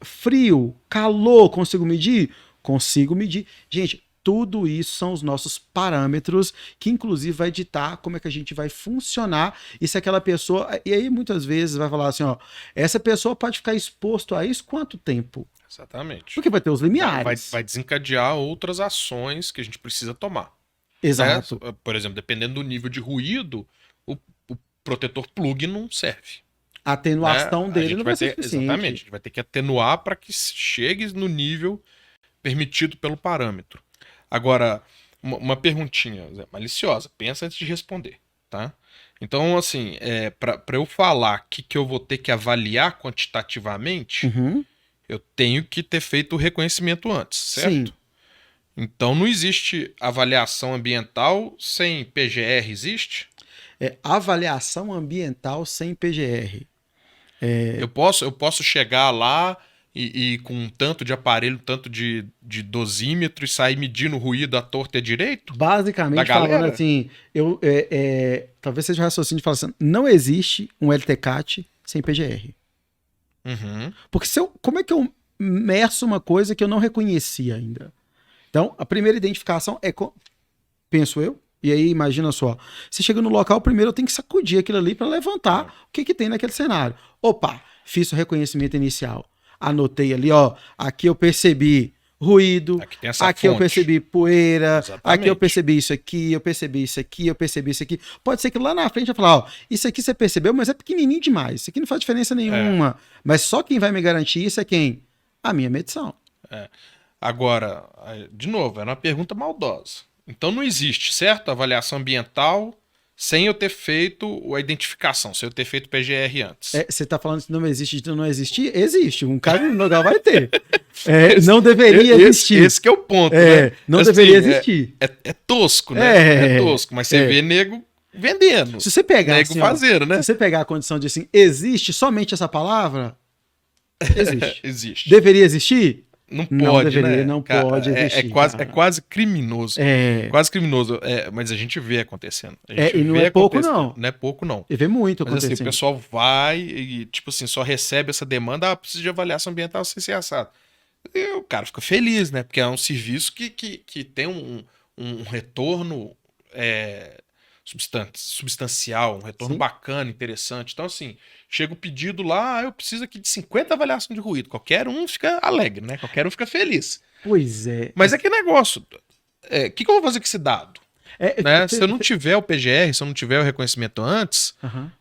Frio, calor, consigo medir? Consigo medir. Gente, tudo isso são os nossos parâmetros que, inclusive, vai ditar como é que a gente vai funcionar. E se aquela pessoa... E aí, muitas vezes, vai falar assim, essa pessoa pode ficar exposto a isso quanto tempo? Exatamente. Porque vai ter os limiares. Vai desencadear outras ações que a gente precisa tomar. Exato. Por exemplo, dependendo do nível de ruído, o protetor plug não serve. A atenuação dele não vai ser suficiente. Exatamente. A gente vai ter que atenuar para que chegue no nível permitido pelo parâmetro. Agora, uma perguntinha maliciosa, pensa antes de responder, tá? Então, assim, para eu falar que eu vou ter que avaliar quantitativamente, Uhum. eu tenho que ter feito o reconhecimento antes, certo? Sim. Então não existe avaliação ambiental sem PGR, existe? Avaliação ambiental sem PGR. Eu posso chegar lá e com um tanto de aparelho, um tanto de dosímetro e sair medindo o ruído à torta e à direito? Da Basicamente falando galera? assim, talvez seja o raciocínio de falar assim, não existe um LTCAT sem PGR. Uhum. Porque como é que eu meço uma coisa que eu não reconheci ainda? Então, a primeira identificação penso eu, e aí imagina só, você chega no local, primeiro eu tenho que sacudir aquilo ali para levantar o que tem naquele cenário. Opa, fiz o reconhecimento inicial. Anotei ali, ó, aqui eu percebi ruído, Aqui tem essa aqui eu fonte. percebi poeira, Exatamente. aqui eu percebi isso aqui, eu percebi isso aqui, eu percebi isso aqui. Pode ser que lá na frente eu falar, ó, isso aqui você percebeu, mas é pequenininho demais, isso aqui não faz diferença nenhuma. Mas só quem vai me garantir isso é quem? A minha medição. Agora, de novo, era uma pergunta maldosa. Então não existe, certo? Avaliação ambiental sem eu ter feito a identificação, sem eu ter feito o PGR antes. Você tá falando que não existe de não existir? Existe. Um cara no lugar vai ter. Não deveria existir. Esse que é o ponto, né? Não Assim, deveria existir. É tosco, né? É tosco, mas você vê nego vendendo. Se você pegar Nego assim, fazendo, né? se você pegar a condição de assim, existe somente essa palavra? Existe. Existe. Deveria existir? Não pode, Não deveria, né? não Cara, pode existir. é quase criminoso. Quase criminoso. Mas a gente vê acontecendo. A gente E não vê é pouco, acontecendo. não. Não é pouco, não. E vê muito Mas assim, acontecendo. o pessoal vai e, tipo assim, só recebe essa demanda, precisa de avaliação ambiental sem ser assado. E o cara fica feliz, né? Porque é um serviço que tem um retorno substancial, um retorno Sim. bacana, interessante. Então, assim, chega o pedido lá, eu preciso aqui de 50 avaliações de ruído. Qualquer um fica alegre, né? Qualquer um fica feliz. Pois é. Mas é que negócio. O que eu vou fazer com esse dado? Né? Se eu não tiver o PGR, se eu não tiver o reconhecimento antes,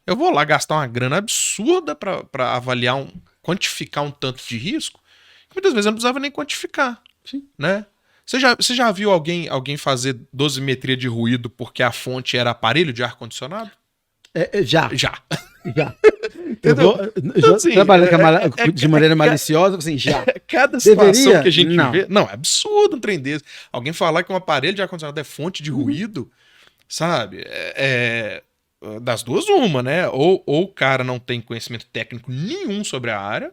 eu vou lá gastar uma grana absurda para avaliar, quantificar um tanto de risco, que muitas vezes eu não precisava nem quantificar. Sim. Né? Você já viu alguém fazer dosimetria de ruído porque a fonte era aparelho de ar-condicionado? Já. Entendeu? Então, assim, trabalhando de maneira maliciosa, assim, já. Cada situação Deveria? que a gente Não. vê. Não, é absurdo um trem desse. Alguém falar que um aparelho de ar-condicionado é fonte de ruído, sabe? Das duas, uma, né? Ou o cara não tem conhecimento técnico nenhum sobre a área,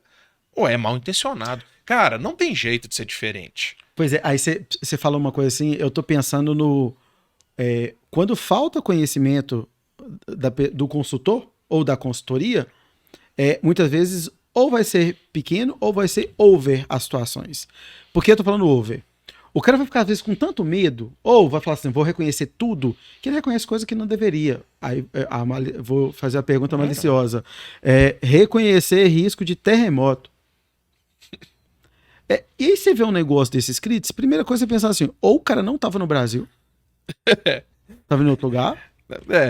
ou é mal intencionado. Cara, não tem jeito de ser diferente. Pois é, aí você falou uma coisa assim, eu tô pensando no. Quando falta conhecimento do consultor ou da consultoria, muitas vezes ou vai ser pequeno ou vai ser over as situações. Por que eu tô falando over? O cara vai ficar, às vezes, com tanto medo, ou vai falar assim, vou reconhecer tudo, que ele reconhece coisa que não deveria. Aí, vou fazer a pergunta maliciosa. Reconhecer risco de terremoto. E aí você vê um negócio desse escrito, primeira coisa é pensar assim, ou o cara não estava no Brasil, estava em outro lugar.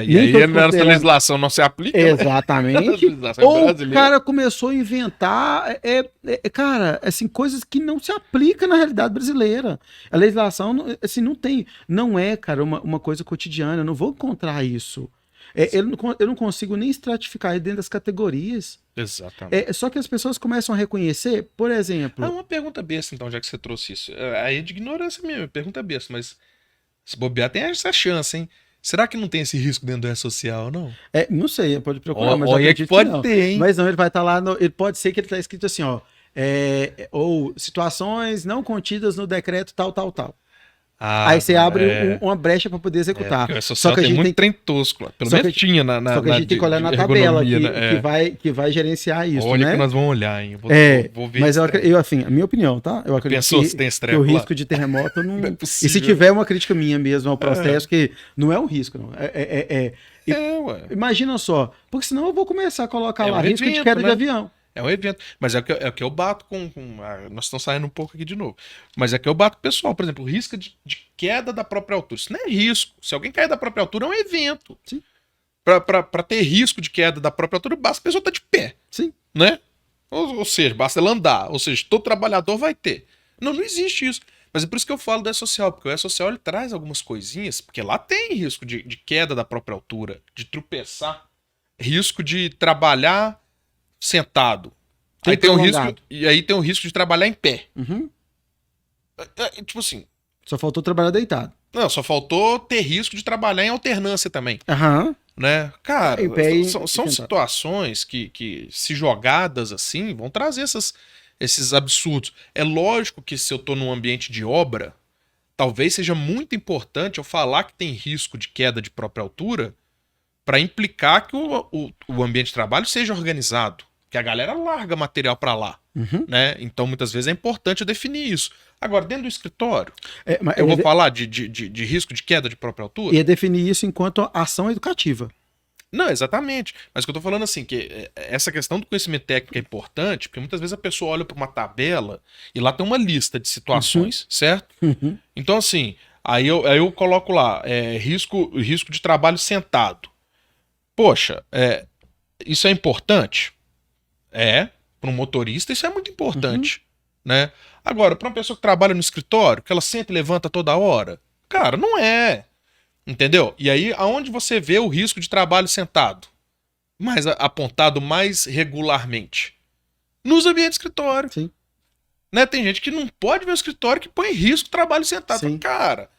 E aí a nossa legislação não se aplica. Exatamente. Ou o cara começou a inventar, cara, assim, coisas que não se aplicam na realidade brasileira. A legislação, assim, não é, cara, uma coisa cotidiana. Eu não vou encontrar isso. Eu não consigo nem estratificar dentro das categorias. Exatamente. Só que as pessoas começam a reconhecer, por exemplo... uma pergunta besta, então, já que você trouxe isso. Aí é de ignorância mesmo, pergunta besta, mas se bobear tem essa chance, hein? Será que não tem esse risco dentro do E-Social, não? Não sei, pode procurar, mas eu acredito que pode não. ter, hein? Mas não, ele vai estar lá, ele pode ser que ele está escrito assim, ó, ou situações não contidas no decreto tal, tal, tal. Aí você abre uma brecha para poder executar. Só que a gente tem trem tosco, pelo menos tinha só que a gente tem que olhar na tabela que vai gerenciar isso, Olha né? que nós vamos olhar, hein? Vou ver. Mas eu, assim, a minha opinião, tá? Eu acredito que o risco de terremoto não... não é possível. E se tiver uma crítica minha mesmo ao processo, que não é um risco, não. Ué. Imagina só, porque senão eu vou começar a colocar lá risco de evento, queda né? de avião. É um evento. Mas é o que eu bato nós estamos saindo um pouco aqui de novo. Mas é que eu bato pessoal. Por exemplo, risco de queda da própria altura. Isso não é risco. Se alguém cair da própria altura, é um evento. Sim. Para ter risco de queda da própria altura, basta a pessoa estar de pé. Sim. Né? Ou seja, basta ela andar. Ou seja, todo trabalhador vai ter. Não existe isso. Mas é por isso que eu falo do E-Social, porque o E-Social ele traz algumas coisinhas, porque lá tem risco de queda da própria altura, de tropeçar, risco de trabalhar sentado. Aí tem o risco, e aí tem o risco de trabalhar em pé. Uhum. Tipo assim. Só faltou trabalhar deitado. Não, só faltou ter risco de trabalhar em alternância também. Aham. Né? Cara, pé são situações que, se jogadas assim, vão trazer esses absurdos. É lógico que se eu tô num ambiente de obra, talvez seja muito importante eu falar que tem risco de queda de própria altura para implicar que o ambiente de trabalho seja organizado, que a galera larga material para lá. Uhum. Né? Então, muitas vezes é importante eu definir isso. Agora, dentro do escritório, mas eu vou falar de risco de queda de própria altura? E definir isso enquanto ação educativa. Não, exatamente. Mas o que eu tô falando assim, que essa questão do conhecimento técnico é importante, porque muitas vezes a pessoa olha para uma tabela e lá tem uma lista de situações, certo? Então, assim, aí eu coloco lá, risco de trabalho sentado. Poxa, isso é importante? Para um motorista isso é muito importante, né? Agora, para uma pessoa que trabalha no escritório, que ela senta e levanta toda hora, cara, não é. Entendeu? E aí, aonde você vê o risco de trabalho sentado? Mais apontado mais regularmente? Nos ambientes de escritório. Sim. Né? Tem gente que não pode ver o escritório que põe em risco o trabalho sentado. Sim. Cara,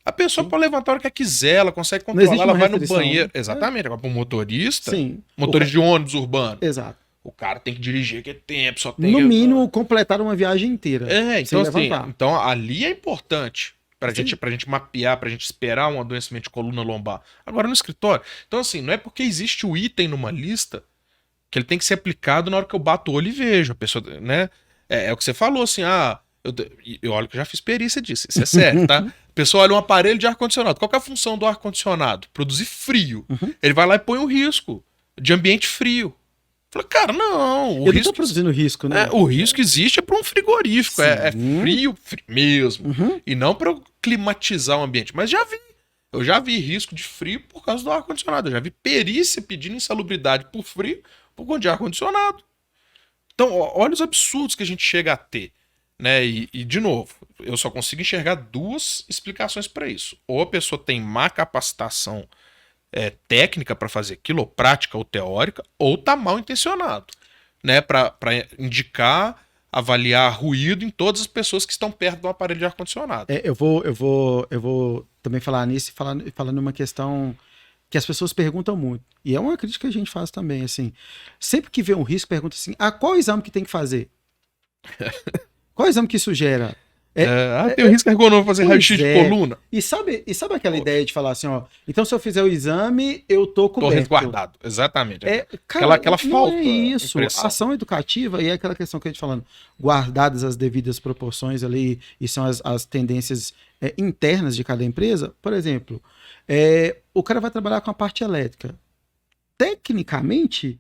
a pessoa pode levantar a hora que quiser, ela consegue controlar, ela vai no banheiro. Exatamente. Agora, para um motorista, motorista de ônibus urbano. Exato. O cara tem que dirigir que é tempo, só tem... No mínimo, completar uma viagem inteira. Então assim, então ali é importante pra gente mapear, pra gente esperar um adoecimento de coluna lombar. Agora no escritório, então assim, não é porque existe o item numa lista que ele tem que ser aplicado na hora que eu bato o olho e vejo. A pessoa, né? É o que você falou, assim, eu olho que eu já fiz perícia disso, isso é sério, tá? A pessoa olha um aparelho de ar-condicionado. Qual que é a função do ar-condicionado? Produzir frio. Ele vai lá e põe o risco de ambiente frio. Falei, cara, não. Ele tá produzindo risco, né? O risco existe para um frigorífico. É frio mesmo. E não para climatizar o ambiente. Mas eu já vi risco de frio por causa do ar-condicionado. Eu já vi perícia pedindo insalubridade por frio por conta de ar-condicionado. Então, olha os absurdos que a gente chega a ter. Né? E, de novo, eu só consigo enxergar duas explicações para isso. Ou a pessoa tem má capacitação técnica para fazer aquilo, ou prática ou teórica, ou tá mal intencionado, né? Para indicar, avaliar ruído em todas as pessoas que estão perto do aparelho de ar-condicionado. Eu vou também falar nisso, falando uma questão que as pessoas perguntam muito. E é uma crítica que a gente faz também, assim. Sempre que vê um risco, pergunta assim, qual exame que tem que fazer? Qual exame que isso gera? Tem o risco ergonômico fazer raio-x de coluna. E sabe aquela ideia de falar assim, então se eu fizer o exame, eu tô coberto. Tô resguardado, exatamente. Cara, aquela falta. É isso, ação educativa e é aquela questão que a gente falando, guardadas as devidas proporções ali, e são as tendências internas de cada empresa. Por exemplo, o cara vai trabalhar com a parte elétrica. Tecnicamente,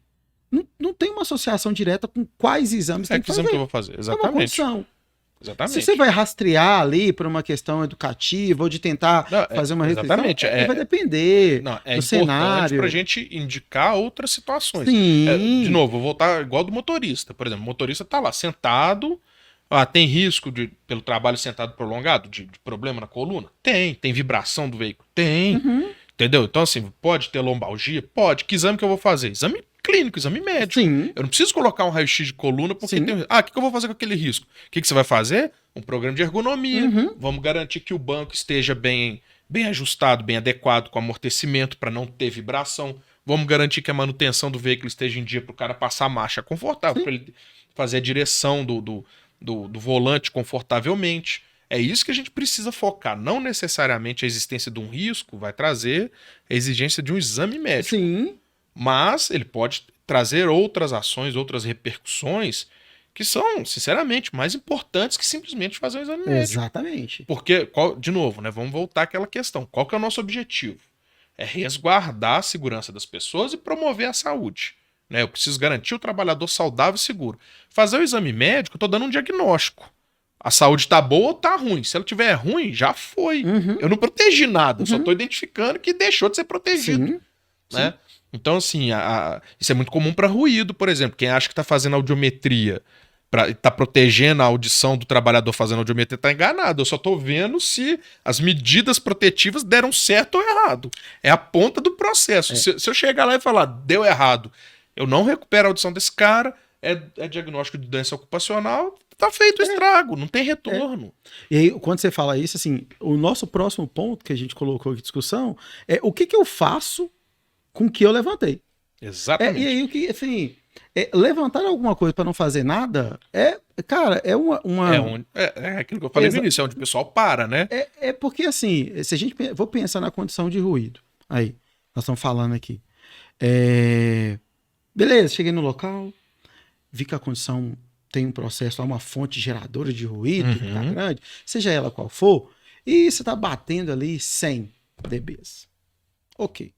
não tem uma associação direta com quais exames tem que fazer. Que exame que eu vou fazer, exatamente. É uma Exatamente. Se você vai rastrear ali por uma questão educativa ou de tentar fazer uma restrição, exatamente. Vai depender do cenário. Para a gente indicar outras situações. Sim. De novo, vou voltar igual do motorista. Por exemplo, o motorista está lá sentado, tem risco pelo trabalho sentado prolongado, de problema na coluna? Tem vibração do veículo? Tem. Entendeu? Então assim, pode ter lombalgia? Pode. Que exame que eu vou fazer? Exame clínico, exame médico. Sim. Eu não preciso colocar um raio-x de coluna porque tem... o que eu vou fazer com aquele risco? O que você vai fazer? Um programa de ergonomia. Vamos garantir que o banco esteja bem ajustado, bem adequado com amortecimento para não ter vibração. Vamos garantir que a manutenção do veículo esteja em dia para o cara passar a marcha confortável, para ele fazer a direção do volante confortavelmente. É isso que a gente precisa focar. Não necessariamente a existência de um risco vai trazer a exigência de um exame médico. Sim. Mas ele pode trazer outras ações, outras repercussões que são, sinceramente, mais importantes que simplesmente fazer um exame médico. Exatamente. Porque, de novo, né, vamos voltar àquela questão. Qual que é o nosso objetivo? É resguardar a segurança das pessoas e promover a saúde. Né? Eu preciso garantir o trabalhador saudável e seguro. Fazer o exame médico, eu estou dando um diagnóstico. A saúde está boa ou está ruim. Se ela estiver ruim, já foi. Eu não protegi nada, eu só estou identificando que deixou de ser protegido. Né? Então, assim, isso é muito comum para ruído, por exemplo. Quem acha que está fazendo audiometria tá protegendo a audição do trabalhador fazendo audiometria, tá enganado. Eu só tô vendo se as medidas protetivas deram certo ou errado. É a ponta do processo. Se eu chegar lá e falar, deu errado, eu não recupero a audição desse cara, é diagnóstico de doença ocupacional, tá feito o estrago, não tem retorno. E aí, quando você fala isso, assim, o nosso próximo ponto que a gente colocou aqui em discussão é o que eu faço com o que eu levantei. Exatamente. E aí, o que, assim, levantar alguma coisa para não fazer nada cara, é uma. É aquilo que eu falei no início, é onde o pessoal para, né? Porque, assim, se a gente. Vou pensar na condição de ruído. Aí, nós estamos falando aqui. Beleza, cheguei no local, vi que a condição tem um processo, uma fonte geradora de ruído, que tá grande, seja ela qual for, e você tá batendo ali 100 dBs. Ok.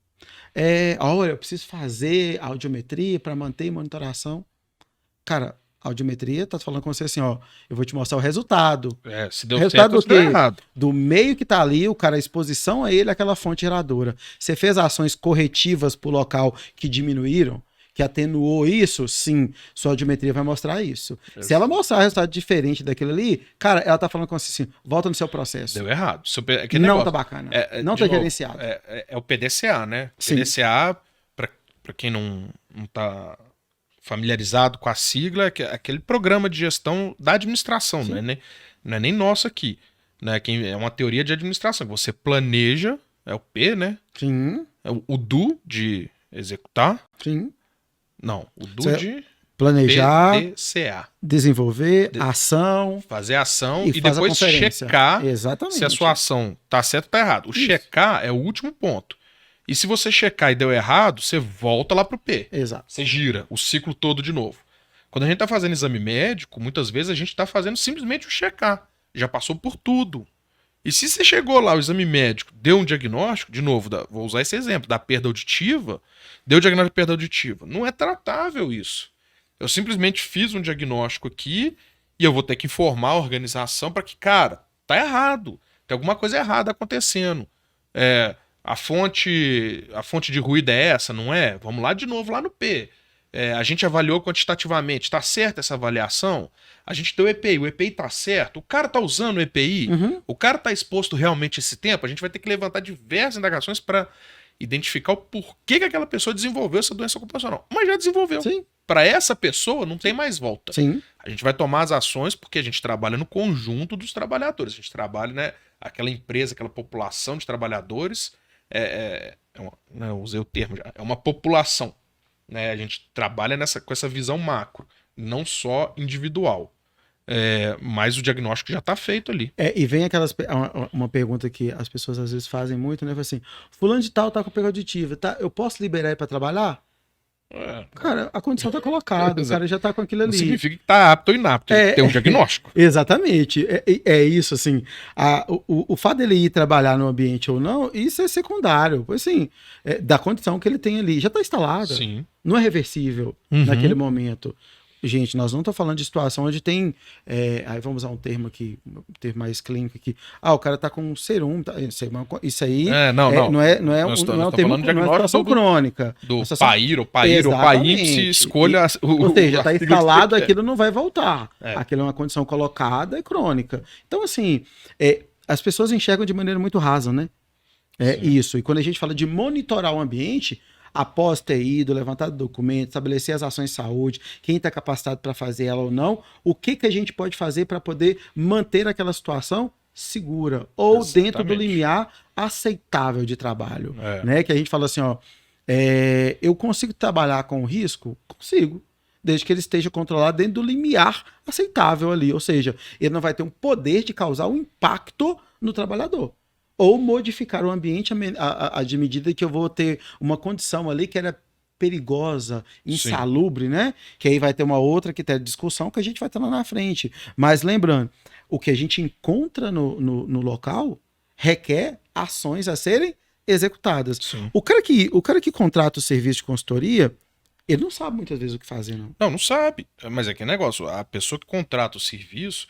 Olha, eu preciso fazer audiometria para manter monitoração. Cara, a audiometria tá falando com você assim, ó, eu vou te mostrar o resultado. Se deu resultado certo ou se deu errado. Do meio que tá ali, o cara, a exposição a ele, aquela fonte geradora. Você fez ações corretivas pro local que diminuíram, que atenuou isso, sim, sua audiometria vai mostrar isso. Se ela mostrar resultado diferente daquele ali, cara, ela tá falando com você assim, volta no seu processo. Deu errado. Não tá bacana. Não tá gerenciado. É o PDCA, né? Sim. PDCA, para quem não tá familiarizado com a sigla, é aquele programa de gestão da administração, não é nem nosso aqui. Né? É uma teoria de administração. Você planeja, é o P, né? Sim. É o do de executar. Sim. Não, o do de planejar, PDCA. Desenvolver, ação. Fazer ação e faz depois checar Exatamente. se a sua ação tá certa ou tá errada. O checar é o último ponto. E se você checar e deu errado, você volta lá pro P. Exato. Você gira o ciclo todo de novo. Quando a gente tá fazendo exame médico, muitas vezes a gente tá fazendo simplesmente o checar. Já passou por tudo. E se você chegou lá, o exame médico, deu um diagnóstico, de novo, vou usar esse exemplo, da perda auditiva, deu diagnóstico de perda auditiva. Não é tratável isso. Eu simplesmente fiz um diagnóstico aqui e eu vou ter que informar a organização para que, cara, tá errado. Tem alguma coisa errada acontecendo. A fonte de ruído é essa, não é? Vamos lá de novo, lá no P. A gente avaliou quantitativamente. Está certa essa avaliação? A gente deu EPI. O EPI está certo? O cara está usando o EPI? O cara está exposto realmente esse tempo? A gente vai ter que levantar diversas indagações para identificar o porquê que aquela pessoa desenvolveu essa doença ocupacional. Mas já desenvolveu. Para essa pessoa não tem mais volta. Sim. A gente vai tomar as ações porque a gente trabalha no conjunto dos trabalhadores. A gente trabalha, né, aquela empresa, aquela população de trabalhadores. Eu usei o termo já. É uma população. Né? A gente trabalha com essa visão macro, não só individual. Mas o diagnóstico já está feito ali. E vem uma pergunta que as pessoas às vezes fazem muito, né? Assim, fulano de tal tá com perda auditiva, tá? Eu posso liberar ele para trabalhar? Cara, a condição tá colocada, o cara já tá com aquilo ali. Não significa que tá apto ou inapto, tem um diagnóstico. Exatamente. Isso, assim. O fato dele ir trabalhar no ambiente ou não, isso é secundário. Assim, da condição que ele tem ali. Já tá instalada. Sim. Não é reversível naquele momento. Gente, nós não estamos falando de situação onde tem. Aí vamos usar um termo aqui, um termo mais clínico aqui. O cara tá com serum. Isso aí não é um termo, não é situação crônica. Do PAIR ou PAIR, escolha. Ou seja, está instalado, aquilo não vai voltar. Aquilo é uma condição colocada e crônica. Então, assim, as pessoas enxergam de maneira muito rasa, né? Isso. E quando a gente fala de monitorar o ambiente, após ter ido, levantado documentos, estabelecer as ações de saúde, quem está capacitado para fazer ela ou não, o que a gente pode fazer para poder manter aquela situação segura ou dentro do limiar aceitável de trabalho. Né? Que a gente fala assim, ó, eu consigo trabalhar com risco? Consigo. Desde que ele esteja controlado dentro do limiar aceitável ali. Ou seja, ele não vai ter um poder de causar um impacto no trabalhador. Ou modificar o ambiente de medida que eu vou ter uma condição ali que era perigosa, insalubre, né? Que aí vai ter uma outra que tem discussão que a gente vai estar lá na frente. Mas lembrando, o que a gente encontra no local requer ações a serem executadas. O cara que contrata o serviço de consultoria, ele não sabe muitas vezes o que fazer, não. Não sabe. Mas é que negócio, a pessoa que contrata o serviço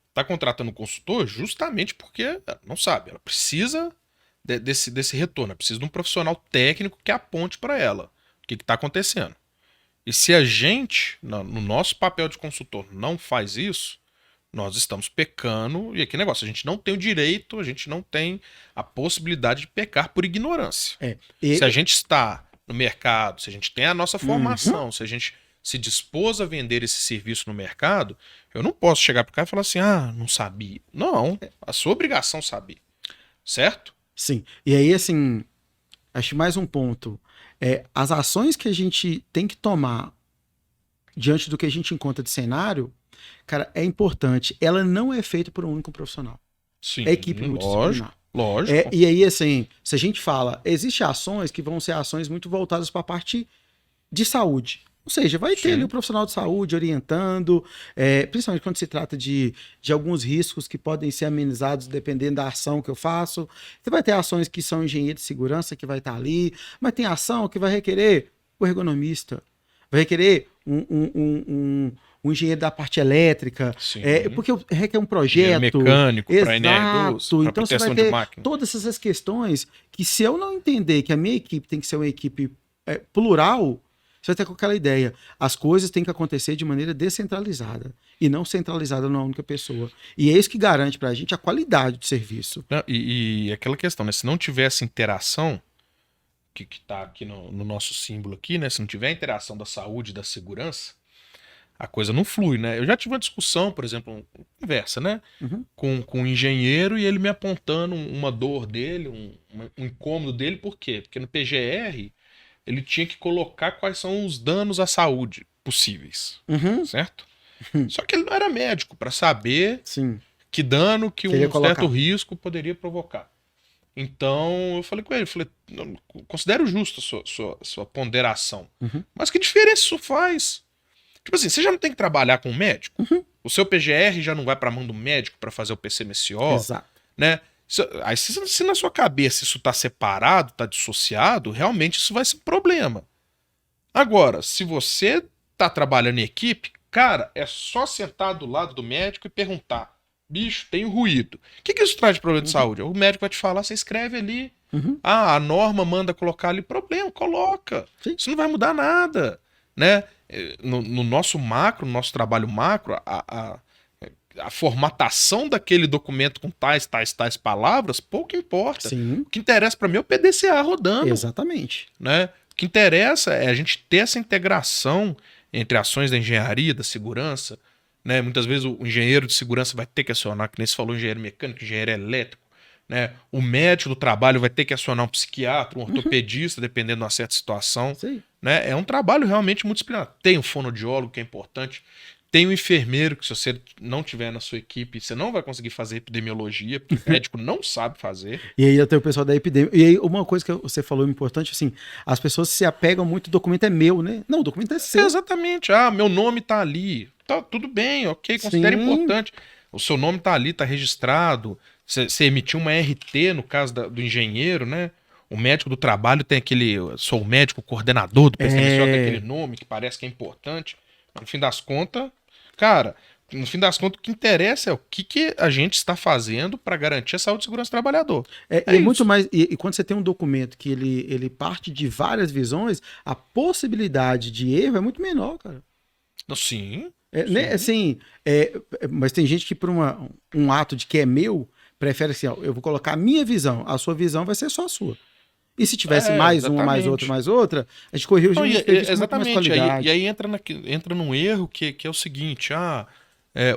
está contratando um consultor justamente porque ela não sabe. Ela precisa desse retorno. Ela precisa de um profissional técnico que aponte para ela o que está acontecendo. E se a gente, no nosso papel de consultor, não faz isso, nós estamos pecando. E aqui negócio, a gente não tem o direito, a gente não tem a possibilidade de pecar por ignorância. É. Se a gente está no mercado, se a gente tem a nossa Uhum. formação, se a gente se dispôs a vender esse serviço no mercado, eu não posso chegar para cá e falar assim, ah, não sabia. Não, a sua obrigação é saber, certo? Sim. E aí, assim, acho mais um ponto. As ações que a gente tem que tomar diante do que a gente encontra de cenário, cara, é importante. Ela não é feita por um único profissional. É Sim, equipe lógico, multidisciplinar. lógico. E aí, assim, se a gente fala, existem ações que vão ser ações muito voltadas para a parte de saúde. Ou seja, vai ter ali o Sim, profissional de saúde orientando, principalmente quando se trata de alguns riscos que podem ser amenizados dependendo da ação que eu faço. Você vai ter ações que são engenheiro de segurança que vai estar ali, mas tem ação que vai requerer o ergonomista, vai requerer um engenheiro da parte elétrica, sim. porque requer um Engenheiro projeto. mecânico para NR12, Exato. para Então você vai proteção de ter máquina. todas essas questões que, se eu não entender que a minha equipe tem que ser uma equipe plural, você vai ter com aquela ideia. As coisas têm que acontecer de maneira descentralizada e não centralizada numa única pessoa. E é isso que garante para a gente a qualidade do serviço. Não, e aquela questão, né? Se não tivesse interação, que tá aqui no nosso símbolo aqui, né? Se não tiver interação da saúde e da segurança, a coisa não flui, né? Eu já tive uma discussão, por exemplo, uma conversa, né? Uhum. Com um engenheiro e ele me apontando uma dor dele, um incômodo dele, por quê? Porque no PGR ele tinha que colocar quais são os danos à saúde possíveis, Uhum. certo? Só que ele não era médico para saber Sim. que dano que Queria um certo colocar. risco poderia provocar. Então eu falei com ele, falei, considero justo a sua ponderação. Uhum. Mas que diferença isso faz? Tipo assim, você já não tem que trabalhar com um médico? Uhum. O seu PGR já não vai para a mão do médico para fazer o PCMSO, Exato. né? Aí se na sua cabeça isso tá separado, tá dissociado, realmente isso vai ser um problema. Agora, se você tá trabalhando em equipe, cara, é só sentar do lado do médico e perguntar: bicho, tem ruído. O que isso traz de problema de Uhum. saúde? O médico vai te falar, você escreve ali. Uhum. Ah, a norma manda colocar ali problema, coloca. Sim. Isso não vai mudar nada, né? No nosso macro, no nosso trabalho macro, a formatação daquele documento com tais palavras, pouco importa. Sim. O que interessa para mim é o PDCA rodando, Exatamente. né? O que interessa é a gente ter essa integração entre ações da engenharia, da segurança, né? Muitas vezes o engenheiro de segurança vai ter que acionar, que nem se falou, engenheiro mecânico, engenheiro elétrico, né? O médico do trabalho vai ter que acionar um psiquiatra, um Uhum. ortopedista, dependendo de uma certa situação, Sim. né? É um trabalho realmente multidisciplinar. Tem o fonoaudiólogo, que é importante. Tem o enfermeiro, que se você não tiver na sua equipe, você não vai conseguir fazer epidemiologia, porque o médico não sabe fazer. E aí até o pessoal da epidemia. E aí uma coisa que você falou importante, assim, as pessoas se apegam muito, o documento é meu, né? Não, o documento é É seu. exatamente. Ah, meu nome tá ali. Tá tudo bem, ok, considera Sim. importante. O seu nome tá ali, tá registrado. Você emitiu uma RT no caso do engenheiro, né? O médico do trabalho tem aquele. Eu sou o médico coordenador do PCMSO, tem aquele É. nome que parece que é importante. Mas no fim das contas, cara, no fim das contas, o que interessa é o que a gente está fazendo para garantir a saúde e segurança do trabalhador. E É é muito isso. mais. E quando você tem um documento que ele parte de várias visões, a possibilidade de erro é muito menor, cara. Sim, Né, sim. assim, mas tem gente que, por um ato de que é meu, prefere assim: ó, eu vou colocar a minha visão, a sua visão vai ser só a sua. E se tivesse É, mais uma, exatamente. mais outra, a gente corria Não, um serviço com muito mais exatamente. E qualidade. aí entra num erro que é o seguinte: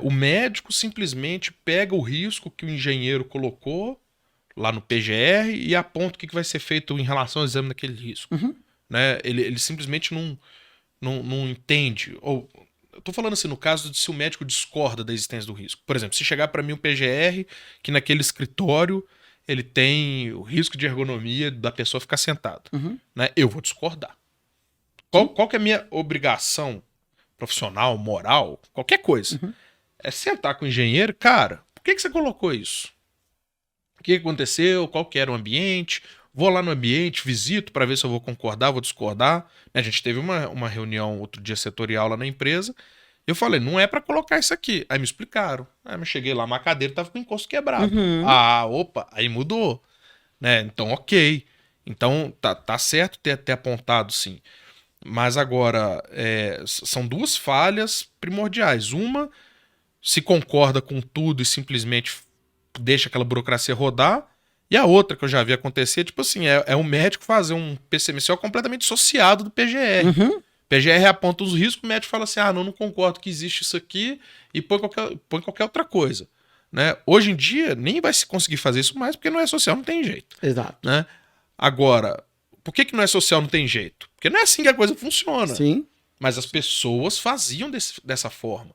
o médico simplesmente pega o risco que o engenheiro colocou lá no PGR e aponta o que vai ser feito em relação ao exame daquele risco. Uhum. Né? Ele simplesmente não entende. Ou, eu tô falando assim, no caso de se o médico discorda da existência do risco. Por exemplo, se chegar para mim um PGR que naquele escritório ele tem o risco de ergonomia da pessoa ficar sentada, Uhum. né? Eu vou discordar. Qual, Sim. qual que é a minha obrigação profissional, moral, qualquer coisa? Uhum. É sentar com o engenheiro, cara, por que você colocou isso? O que aconteceu? Qual que era o ambiente? Vou lá no ambiente, visito para ver se eu vou concordar, vou discordar. A gente teve uma reunião outro dia setorial lá na empresa. Eu falei, não é para colocar isso aqui. Aí me explicaram. Aí eu cheguei lá, uma cadeira tava com o encosto quebrado. Uhum. Ah, opa, aí mudou, né? Então, ok. Então, tá certo ter apontado, sim. Mas agora, são duas falhas primordiais. Uma, se concorda com tudo e simplesmente deixa aquela burocracia rodar. E a outra que eu já vi acontecer, tipo assim, é um médico fazer um PCMCO completamente dissociado do PGR. Uhum. PGR aponta os riscos, o médico fala assim, não concordo que existe isso aqui e põe qualquer outra coisa. Né? Hoje em dia, nem vai se conseguir fazer isso mais, porque não é social, não tem jeito. Exato. Né? Agora, por que não é social, não tem jeito? Porque não é assim que a coisa funciona. Sim. Mas as pessoas faziam dessa forma.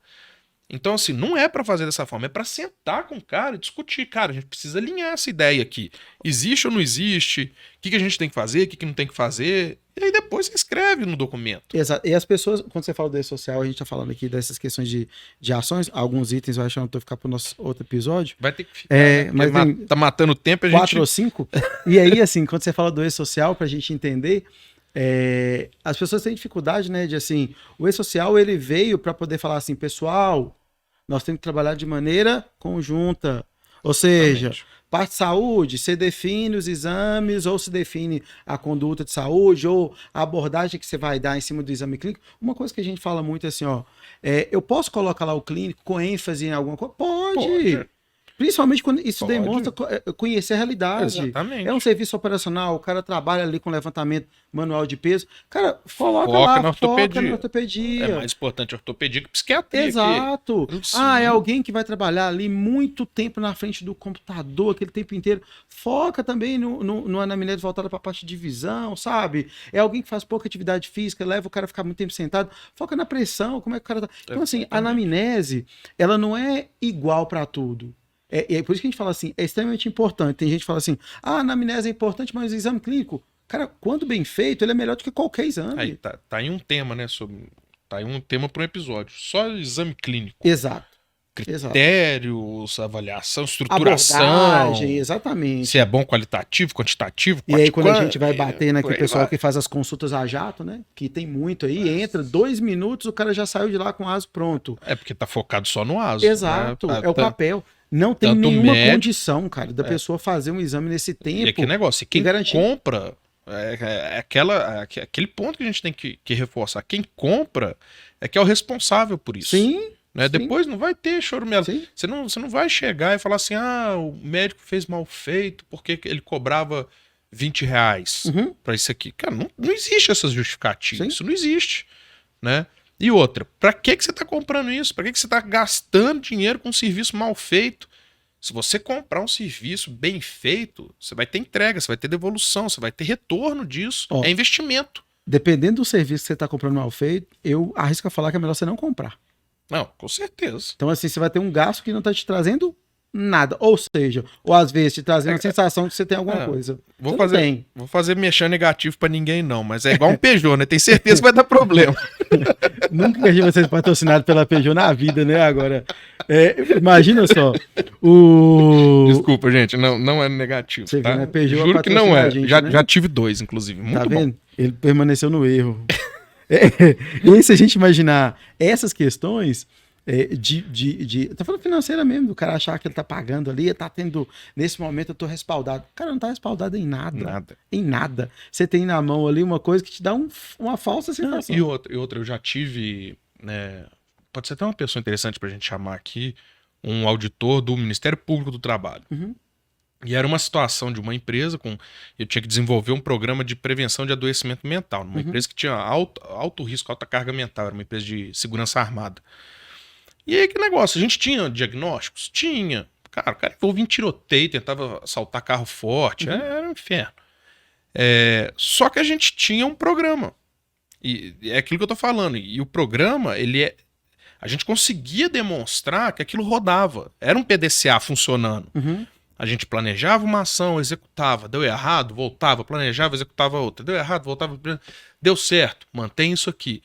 Então, assim, não é pra fazer dessa forma, é pra sentar com o cara e discutir. Cara, a gente precisa alinhar essa ideia aqui. Existe ou não existe? O que a gente tem que fazer? O que não tem que fazer? E aí depois você escreve no documento. Exato. E as pessoas, quando você fala do social, a gente tá falando aqui dessas questões de ações. Alguns itens eu acho que eu não tô ficar pro nosso outro episódio. Vai ter que ficar, né? Mas tá matando tempo, a gente... 4 ou 5. E aí, assim, quando você fala do e-social, pra gente entender, as pessoas têm dificuldade, né, de assim, o e-social, ele veio para poder falar assim, pessoal, nós temos que trabalhar de maneira conjunta. Ou seja, Exatamente. parte de saúde, você define os exames, ou se define a conduta de saúde, ou a abordagem que você vai dar em cima do exame clínico. Uma coisa que a gente fala muito é assim, ó, eu posso colocar lá o clínico com ênfase em alguma coisa? Pode. Principalmente quando isso demonstra conhecer a realidade. Exatamente. É um serviço operacional, o cara trabalha ali com levantamento manual de peso. Cara, coloca Foca lá, na foca na ortopedia. ortopedia. É mais importante a ortopedia que a psiquiatria. Exato. Sim. É alguém que vai trabalhar ali muito tempo na frente do computador, aquele tempo inteiro. Foca também no anamnese voltada para a parte de visão, sabe? É alguém que faz pouca atividade física, leva o cara a ficar muito tempo sentado. Foca na pressão, como é que o cara tá. Então, assim, a anamnese, ela não é igual para tudo. É por isso que a gente fala assim, é extremamente importante. Tem gente que fala assim, a anamnese é importante, mas o exame clínico, cara, quando bem feito, ele é melhor do que qualquer exame. Aí tá aí um tema, né? Tá aí um tema para um episódio. Só exame clínico. Exato. Critérios, avaliação, estruturação. Abordagem, exatamente. Se é bom qualitativo, quantitativo. E aí, quando a gente vai bater naquele pessoal que faz as consultas a jato, né? Que tem muito aí, entra 2 minutos, o cara já saiu de lá com o ASO pronto. É porque tá focado só no ASO. Exato, né? é o papel. Não tem nenhuma condição, cara, da pessoa fazer um exame nesse tempo. E aquele negócio, quem compra, aquele ponto que a gente tem que reforçar. Quem compra é que é o responsável por isso. Sim. Né? Sim. Depois não vai ter chorumelo. Você não vai chegar e falar assim, o médico fez mal feito porque ele cobrava R$20 para isso aqui. Cara, não existe essas justificativas. Isso não existe. Né? E outra, pra que você tá comprando isso? Pra que você tá gastando dinheiro com um serviço mal feito? Se você comprar um serviço bem feito, você vai ter entrega, você vai ter devolução, você vai ter retorno disso. É investimento. Dependendo do serviço que você tá comprando mal feito, eu arrisco a falar que é melhor você não comprar. Não, com certeza. Então, assim, você vai ter um gasto que não tá te trazendo nada. Ou seja, ou às vezes te trazendo a sensação de que você tem alguma coisa. Vou fazer mexer negativo pra ninguém, não, mas é igual um Peugeot, né? Tem certeza que vai dar problema. Nunca que a gente vai ser patrocinado pela Peugeot na vida, né? Agora, imagina só. Desculpa, gente, não é negativo. Você tá? vê, né? Peugeot Juro que não é. Gente, já tive 2, inclusive. Muito tá bom. vendo? Ele permaneceu no erro. E aí, se a gente imaginar essas questões tô falando financeira mesmo, do cara achar que ele tá pagando ali, tá tendo, nesse momento eu tô respaldado. O cara não tá respaldado em nada. Em nada. Você tem na mão ali uma coisa que te dá uma falsa sensação. E outra, eu já tive, né, pode ser até uma pessoa interessante pra gente chamar aqui, um auditor do Ministério Público do Trabalho. E era uma situação de uma empresa eu tinha que desenvolver um programa de prevenção de adoecimento mental, numa empresa que tinha alto risco, alta carga mental, era uma empresa de segurança armada. E aí, que negócio? A gente tinha diagnósticos? Tinha. Cara, o cara envolvia em tiroteio, tentava assaltar carro forte, era um inferno. Só que a gente tinha um programa. E é aquilo que eu tô falando. E o programa, a gente conseguia demonstrar que aquilo rodava. Era um PDCA funcionando. A gente planejava uma ação, executava. Deu errado, voltava. Planejava, executava outra. Deu errado, voltava. Deu certo, mantém isso aqui.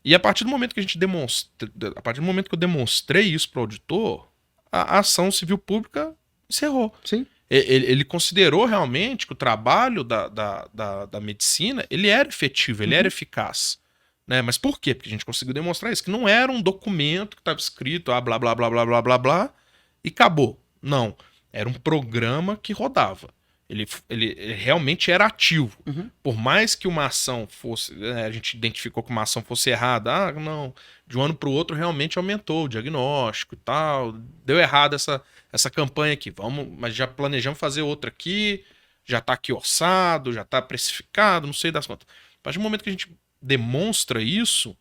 E a partir do momento que a partir do momento que eu demonstrei isso para o auditor, a ação civil pública encerrou. Sim. Ele considerou realmente que o trabalho da medicina ele era efetivo, ele era eficaz. Né? Mas por quê? Porque a gente conseguiu demonstrar isso, que não era um documento que estava escrito blá, blá, blá, blá, blá, blá, blá, e acabou. Não. Era um programa que rodava. Ele realmente era ativo. Uhum. Por mais que uma ação fosse... a gente identificou que uma ação fosse errada. Ah, não. De um ano para o outro realmente aumentou o diagnóstico e tal. Deu errado essa campanha aqui. Mas já planejamos fazer outra aqui. Já está aqui orçado, já está precificado, não sei das contas. A partir do momento que a gente demonstra isso,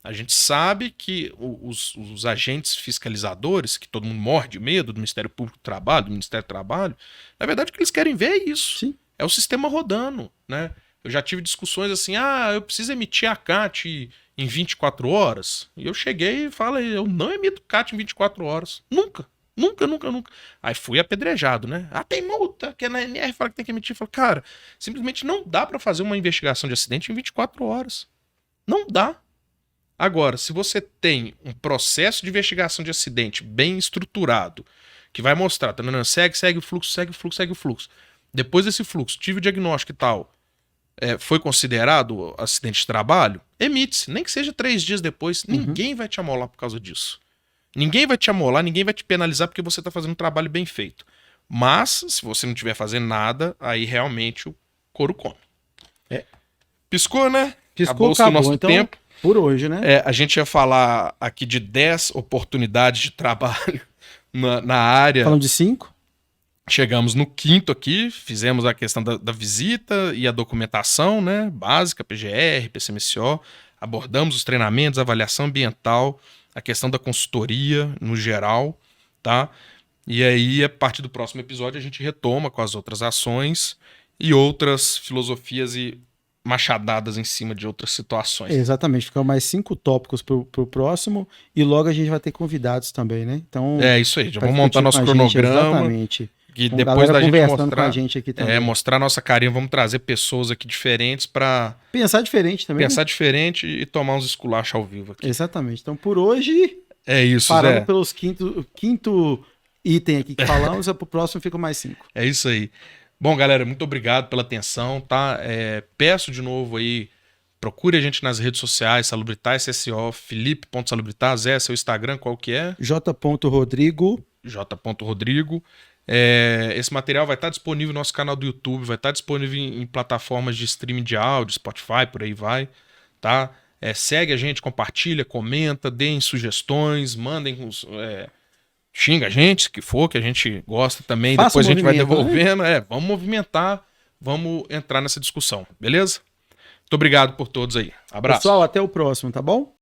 a gente sabe que os agentes fiscalizadores, que todo mundo morre de medo do Ministério Público do Trabalho, do Ministério do Trabalho, na verdade o que eles querem ver é isso. Sim. É o sistema rodando, né? Eu já tive discussões assim, eu preciso emitir a CAT em 24 horas. E eu cheguei e falei, eu não emito CAT em 24 horas. Nunca. Nunca. Aí fui apedrejado, né? Tem multa, que a ANR fala que tem que emitir. Eu falei, cara, simplesmente não dá para fazer uma investigação de acidente em 24 horas. Não dá. Agora, se você tem um processo de investigação de acidente bem estruturado, que vai mostrar, segue o fluxo. Depois desse fluxo, tive o diagnóstico e tal, foi considerado acidente de trabalho, emite-se, nem que seja 3 dias depois, ninguém vai te amolar por causa disso. Ninguém vai te amolar, ninguém vai te penalizar porque você está fazendo um trabalho bem feito. Mas, se você não estiver fazendo nada, aí realmente o couro come. Piscou, né? Acabou o nosso então, tempo. Por hoje, né? A gente ia falar aqui de 10 oportunidades de trabalho na área. Falando de 5? Chegamos no 5º aqui, fizemos a questão da visita e a documentação, né? Básica, PGR, PCMSO. Abordamos os treinamentos, avaliação ambiental, a questão da consultoria no geral, tá? E aí, a partir do próximo episódio, a gente retoma com as outras ações e outras filosofias e machadadas em cima de outras situações. Exatamente, ficam mais 5 tópicos pro próximo e logo a gente vai ter convidados também, né? Então, isso aí, já vamos montar nosso cronograma. Exatamente. E depois da gente mostrar, com a gente aqui também. Mostrar nossa carinha, vamos trazer pessoas aqui diferentes para pensar diferente também. Pensar diferente e tomar uns esculachos ao vivo aqui. Exatamente. Então, por hoje, é isso, parando pelos quinto item aqui que falamos, pro próximo fica mais 5. É isso aí. Bom, galera, muito obrigado pela atenção, tá? Peço de novo aí, procure a gente nas redes sociais, Salubritar SSO, Felipe.Salubritar, Zé, seu Instagram, qual que é? J.Rodrigo. J.Rodrigo. Esse material vai estar disponível no nosso canal do YouTube, vai estar disponível em plataformas de streaming de áudio, Spotify, por aí vai, tá? Segue a gente, compartilha, comenta, deem sugestões, mandem xinga a gente, se que for, que a gente gosta também, depois a gente vai devolvendo, vamos movimentar, vamos entrar nessa discussão, beleza? Muito obrigado por todos aí, abraço. Pessoal, até o próximo, tá bom?